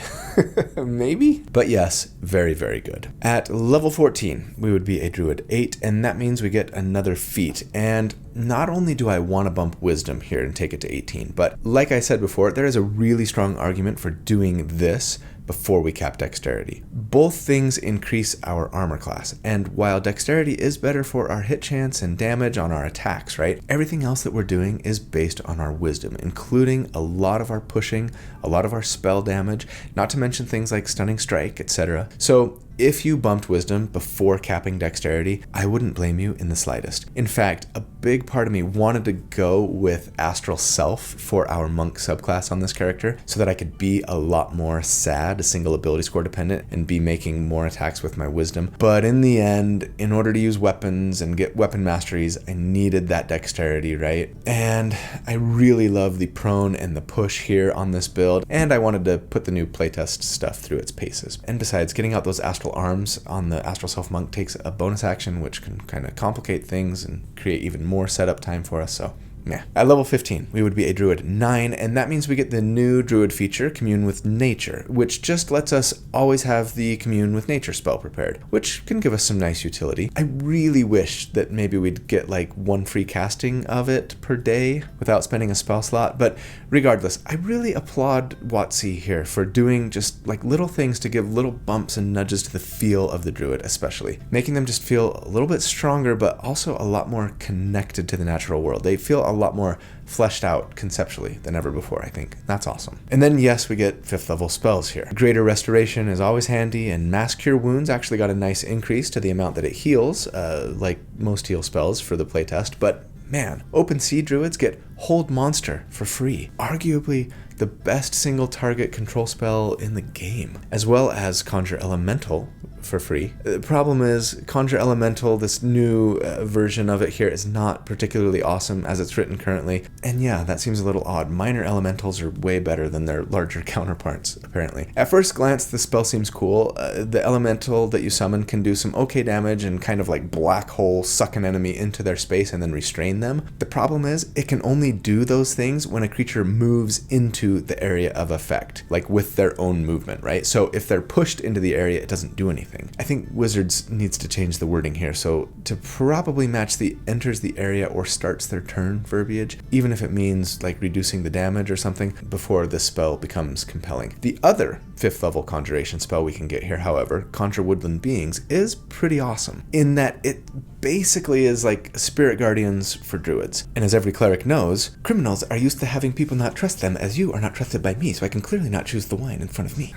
A: Maybe? But yes, very, very good. At level 14, we would be a Druid 8, and that means we get another feat. And not only do I want to bump Wisdom here and take it to 18, but like I said before, there is a really strong argument for doing this before we cap Dexterity. Both things increase our armor class, and while Dexterity is better for our hit chance and damage on our attacks, right? Everything else that we're doing is based on our Wisdom, including a lot of our pushing, a lot of our spell damage, not to mention things like Stunning Strike, etc. So if you bumped Wisdom before capping Dexterity, I wouldn't blame you in the slightest. In fact, a big part of me wanted to go with Astral Self for our Monk subclass on this character so that I could be a lot more sad, single ability score dependent, and be making more attacks with my Wisdom. But in the end, in order to use weapons and get weapon masteries, I needed that Dexterity, right? And I really love the prone and the push here on this build, and I wanted to put the new playtest stuff through its paces. And besides, getting out those Astral Arms on the Astral Self Monk takes a bonus action, which can kind of complicate things and create even more setup time for us, so yeah. At level 15, we would be a Druid 9, and that means we get the new Druid feature, Commune with Nature, which just lets us always have the Commune with Nature spell prepared, which can give us some nice utility. I really wish that maybe we'd get like one free casting of it per day without spending a spell slot, but regardless, I really applaud WotC here for doing just like little things to give little bumps and nudges to the feel of the Druid especially, making them just feel a little bit stronger, but also a lot more connected to the natural world. They feel a lot more fleshed out conceptually than ever before, I think. That's awesome. And then yes, we get 5th level spells here. Greater Restoration is always handy, and Mass Cure Wounds actually got a nice increase to the amount that it heals, like most heal spells for the playtest, but man, Open Sea Druids get Hold Monster for free. Arguably the best single target control spell in the game, as well as Conjure Elemental for free. The problem is Conjure Elemental, this new version of it here, is not particularly awesome as it's written currently, and yeah, that seems a little odd. Minor Elementals are way better than their larger counterparts, apparently. At first glance, the spell seems cool. The Elemental that you summon can do some okay damage and kind of like black hole suck an enemy into their space and then restrain them. The problem is it can only do those things when a creature moves into the area of effect, like with their own movement, right? So if they're pushed into the area, it doesn't do anything. I think Wizards needs to change the wording here, so to probably match the enters the area or starts their turn verbiage, even if it means like reducing the damage or something before the spell becomes compelling. The other 5th level conjuration spell we can get here, however, Conjure Woodland Beings, is pretty awesome in that it basically is like Spirit Guardians for Druids. And as every cleric knows, criminals are used to having people not trust them as you are not trusted by me, so I can clearly not choose the wine in front of me.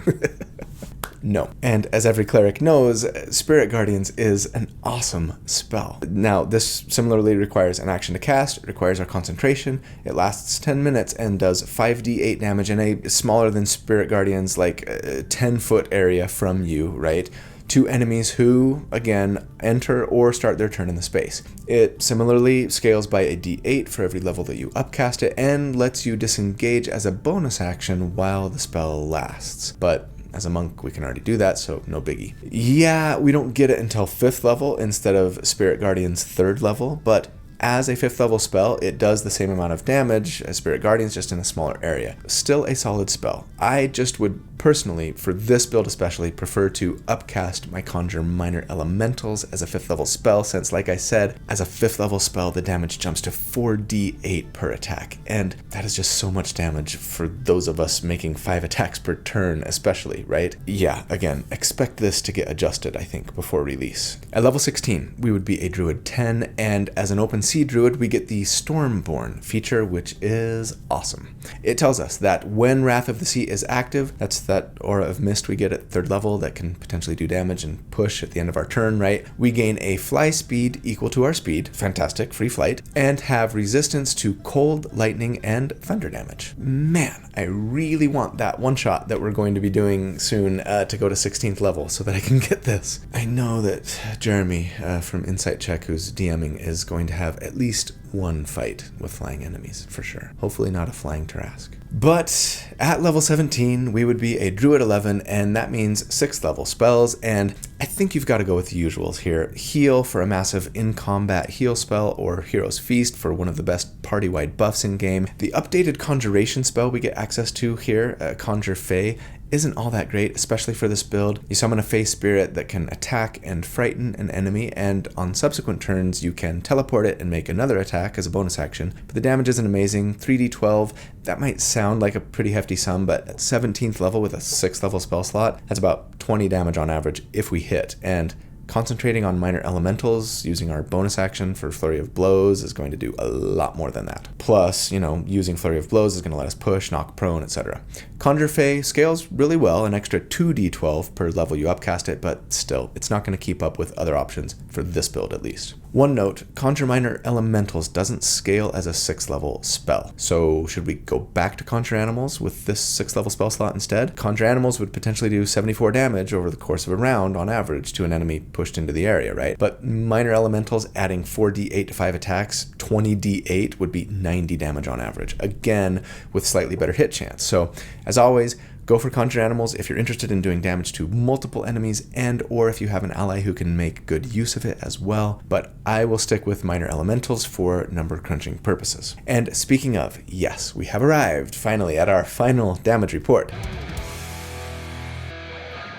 A: No. And as every cleric knows, Spirit Guardians is an awesome spell. Now, this similarly requires an action to cast, it requires our concentration, it lasts 10 minutes and does 5d8 damage in a smaller than Spirit Guardians, like 10-foot area from you, right? To enemies who, again, enter or start their turn in the space. It similarly scales by a d8 for every level that you upcast it, and lets you disengage as a bonus action while the spell lasts. But as a monk, we can already do that, so no biggie. Yeah, we don't get it until 5th level instead of Spirit Guardian's 3rd level, but as a 5th level spell, it does the same amount of damage as Spirit Guardians, just in a smaller area. Still a solid spell. I just would personally, for this build especially, prefer to upcast my Conjure Minor Elementals as a 5th level spell, since, like I said, as a 5th level spell, the damage jumps to 4d8 per attack, and that is just so much damage for those of us making 5 attacks per turn especially, right? Yeah, again, expect this to get adjusted, I think, before release. At level 16, we would be a Druid 10, and as an Open Sea Druid, we get the Stormborn feature, which is awesome. It tells us that when Wrath of the Sea is active, that's that aura of mist we get at 3rd level that can potentially do damage and push at the end of our turn, right? We gain a fly speed equal to our speed, fantastic, free flight, and have resistance to cold, lightning, and thunder damage. Man, I really want that one shot that we're going to be doing soon to go to 16th level so that I can get this. I know that Jeremy from Insight Check, who's DMing, is going to have at least one fight with flying enemies, for sure. Hopefully not a flying Tarrasque. But at level 17, we would be a Druid 11, and that means 6th level spells, and I think you've got to go with the usuals here. Heal for a massive in-combat heal spell, or Hero's Feast for one of the best party-wide buffs in-game. The updated Conjuration spell we get access to here, Conjure Fey, isn't all that great, especially for this build. You summon a Fey Spirit that can attack and frighten an enemy, and on subsequent turns you can teleport it and make another attack as a bonus action. But the damage isn't amazing. 3d12, that might sound like a pretty hefty sum, but at 17th level with a 6th level spell slot, that's about 20 damage on average if we hit. And concentrating on minor elementals using our bonus action for Flurry of Blows is going to do a lot more than that. Plus, using Flurry of Blows is going to let us push, knock prone, etc. Conjure Fey scales really well, an extra 2d12 per level you upcast it, but still, it's not going to keep up with other options for this build at least. One note, Conjure Minor Elementals doesn't scale as a 6th level spell. So should we go back to Conjure Animals with this 6th level spell slot instead? Conjure Animals would potentially do 74 damage over the course of a round on average to an enemy pushed into the area, right? But Minor Elementals adding 4d8 to 5 attacks, 20d8 would be 90 damage on average. Again, with slightly better hit chance. So as always, go for Conjure Animals if you're interested in doing damage to multiple enemies and or if you have an ally who can make good use of it as well, but I will stick with Minor Elementals for number crunching purposes. And speaking of, yes, we have arrived finally at our final damage report.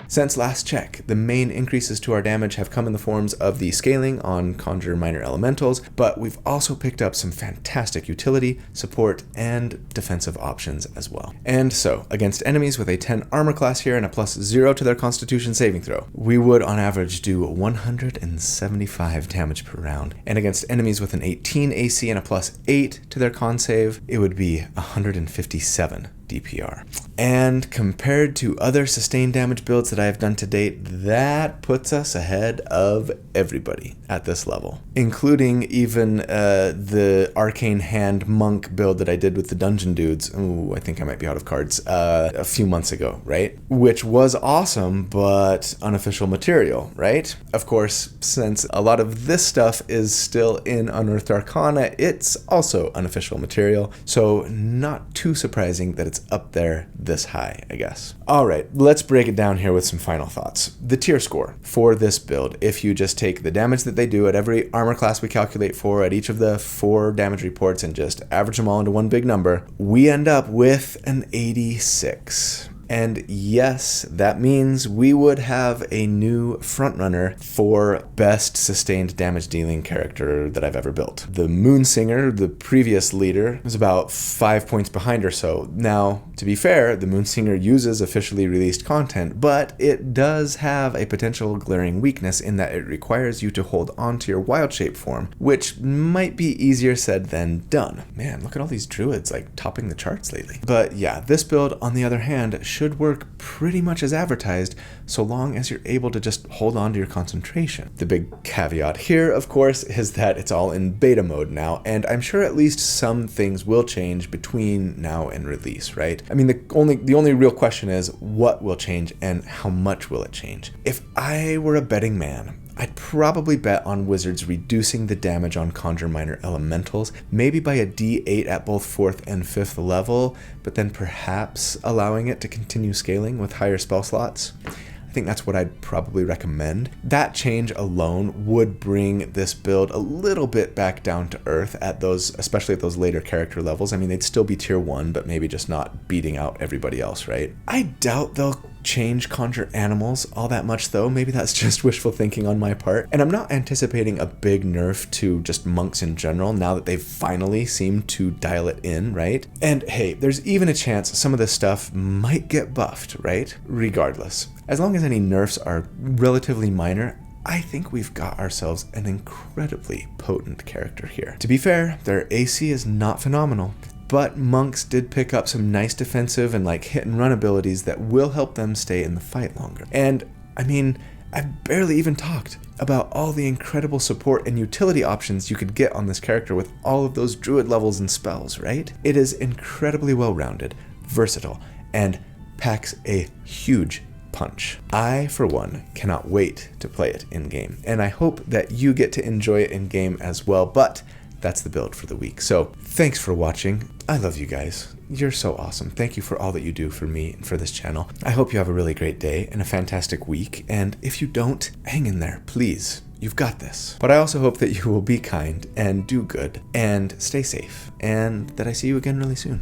A: Since last check, the main increases to our damage have come in the forms of the scaling on Conjure Minor Elementals, but we've also picked up some fantastic utility, support, and defensive options as well. And so, against enemies with a 10 armor class here and a +0 to their Constitution saving throw, we would on average do 175 damage per round. And against enemies with an 18 AC and a +8 to their con save, it would be 157 DPR. And compared to other sustained damage builds that I have done to date, that puts us ahead of everybody at this level, including even the Arcane Hand Monk build that I did with the Dungeon Dudes. Ooh, I think I might be out of cards. A few months ago, right? Which was awesome, but unofficial material, right? Of course, since a lot of this stuff is still in Unearthed Arcana, it's also unofficial material, so not too surprising that it's up there this high, I guess. All right, let's break it down here with some final thoughts. The tier score for this build, if you just take the damage that they do at every armor class we calculate for at each of the 4 damage reports and just average them all into one big number, we end up with an 86. And yes, that means we would have a new frontrunner for best sustained damage dealing character that I've ever built. The Moonsinger, the previous leader, was about 5 points behind or so. Now, to be fair, the Moonsinger uses officially released content, but it does have a potential glaring weakness in that it requires you to hold on to your wild shape form, which might be easier said than done. Man, look at all these druids like topping the charts lately. But yeah, this build, on the other hand, should work pretty much as advertised, so long as you're able to just hold on to your concentration. The big caveat here, of course, is that it's all in beta mode now, and I'm sure at least some things will change between now and release, right? I mean, the only real question is what will change and how much will it change? If I were a betting man, I'd probably bet on wizards reducing the damage on Conjure Minor elementals, maybe by a D8 at both 4th and 5th level, but then perhaps allowing it to continue scaling with higher spell slots. I think that's what I'd probably recommend. That change alone would bring this build a little bit back down to earth at those, especially at those later character levels. I mean, they'd still be tier 1, but maybe just not beating out everybody else, right? I doubt they'll change conjure animals all that much though. Maybe that's just wishful thinking on my part. And I'm not anticipating a big nerf to just monks in general now that they've finally seemed to dial it in, right? And hey, there's even a chance some of this stuff might get buffed, right? Regardless. As long as any nerfs are relatively minor, I think we've got ourselves an incredibly potent character here. To be fair, their AC is not phenomenal, but monks did pick up some nice defensive and hit and run abilities that will help them stay in the fight longer. And I mean, I've barely even talked about all the incredible support and utility options you could get on this character with all of those druid levels and spells, right? It is incredibly well-rounded, versatile, and packs a huge punch. I, for one, cannot wait to play it in-game, and I hope that you get to enjoy it in-game as well, but that's the build for the week. So thanks for watching. I love you guys. You're so awesome. Thank you for all that you do for me and for this channel. I hope you have a really great day and a fantastic week. And if you don't, hang in there, please. You've got this. But I also hope that you will be kind and do good and stay safe and that I see you again really soon.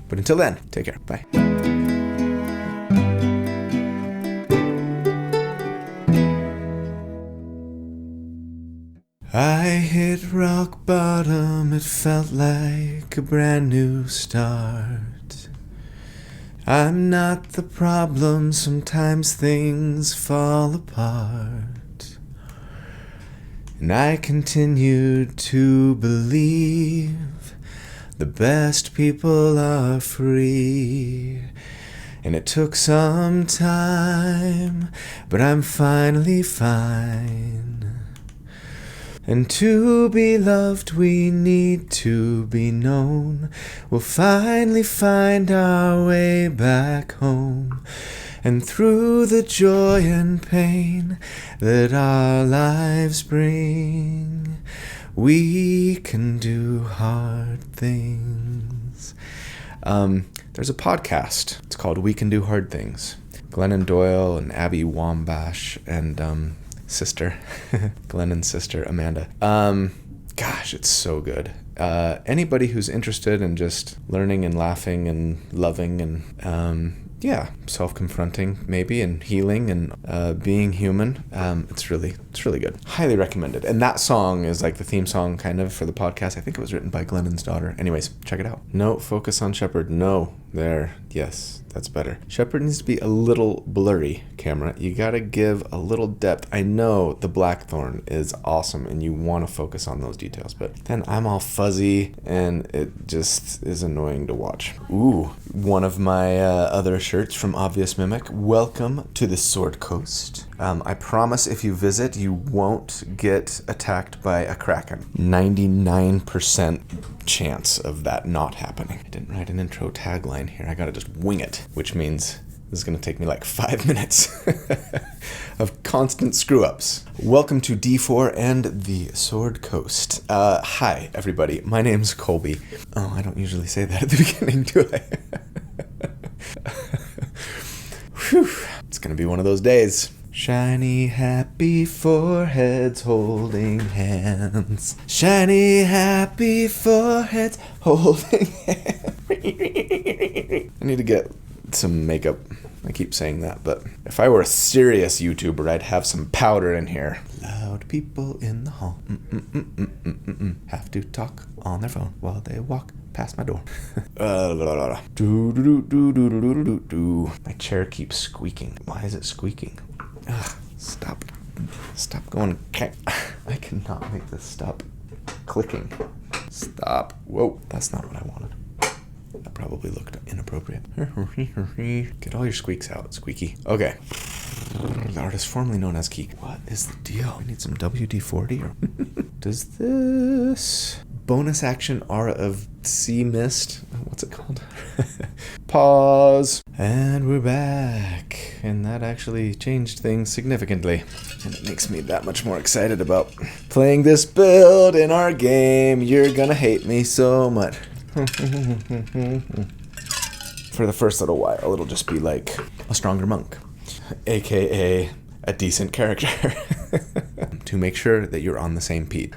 A: But until then, take care. Bye. I hit rock bottom, it felt like a brand new start. I'm not the problem, sometimes things fall apart. And I continued to believe the best people are free. And it took some time, but I'm finally fine. And to be loved, we need to be known. We'll finally find our way back home. And through the joy and pain that our lives bring, we can do hard things. There's a podcast. It's called We Can Do Hard Things. Glennon Doyle and Abby Wambash and sister, Glennon's sister, Amanda. Gosh, it's so good. Anybody who's interested in just learning and laughing and loving and self-confronting maybe and healing and being human, it's really good. Highly recommended. And that song is like the theme song kind of for the podcast. I think it was written by Glennon's daughter. Anyways, check it out. No, focus on Shepard. No, there. Yes, that's better. Shepard needs to be a little blurry, camera. You gotta give a little depth. I know the Blackthorn is awesome and you want to focus on those details, but then I'm all fuzzy and it just is annoying to watch. Ooh, one of my other shirts from Obvious Mimic. Welcome to the Sword Coast. I promise if you visit, you won't get attacked by a Kraken. 99% chance of that not happening. I didn't write an intro tagline here. I gotta just wing it, which means this is gonna take me like 5 minutes of constant screw-ups. Welcome to D4 and the Sword Coast. Hi, everybody. My name's Colby. Oh, I don't usually say that at the beginning, do I? Whew. It's gonna be one of those days. Shiny, happy foreheads holding hands. Shiny, happy foreheads holding hands. I need to get some makeup. I keep saying that, but if I were a serious YouTuber, I'd have some powder in here. Loud people in the hall. Have to talk on their phone while they walk past my door. My chair keeps squeaking. Why is it squeaking? Ugh, stop going. I cannot make this stop clicking. Stop. Whoa, that's not what I wanted. That probably looked inappropriate. Get all your squeaks out, squeaky. Okay. The artist formerly known as Key. What is the deal? We need some WD-40 or does this bonus action Aura of Sea Mist? What's it called? Pause. And we're back. And that actually changed things significantly. And it makes me that much more excited about playing this build in our game. You're gonna hate me so much. For the first little while, it'll just be like a stronger monk, aka a decent character. To make sure that you're on the same page.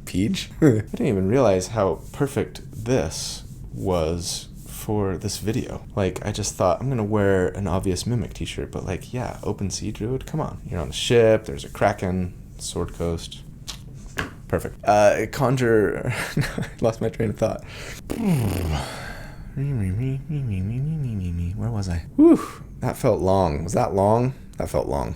A: Page? I didn't even realize how perfect this was for this video. Like, I just thought, I'm gonna wear an obvious Mimic t-shirt, but like, yeah, Open Sea Druid, come on. You're on a ship, there's a Kraken, Sword Coast. Perfect. Conjure... I lost my train of thought. Where was I? Whew, that felt long. Was that long? That felt long.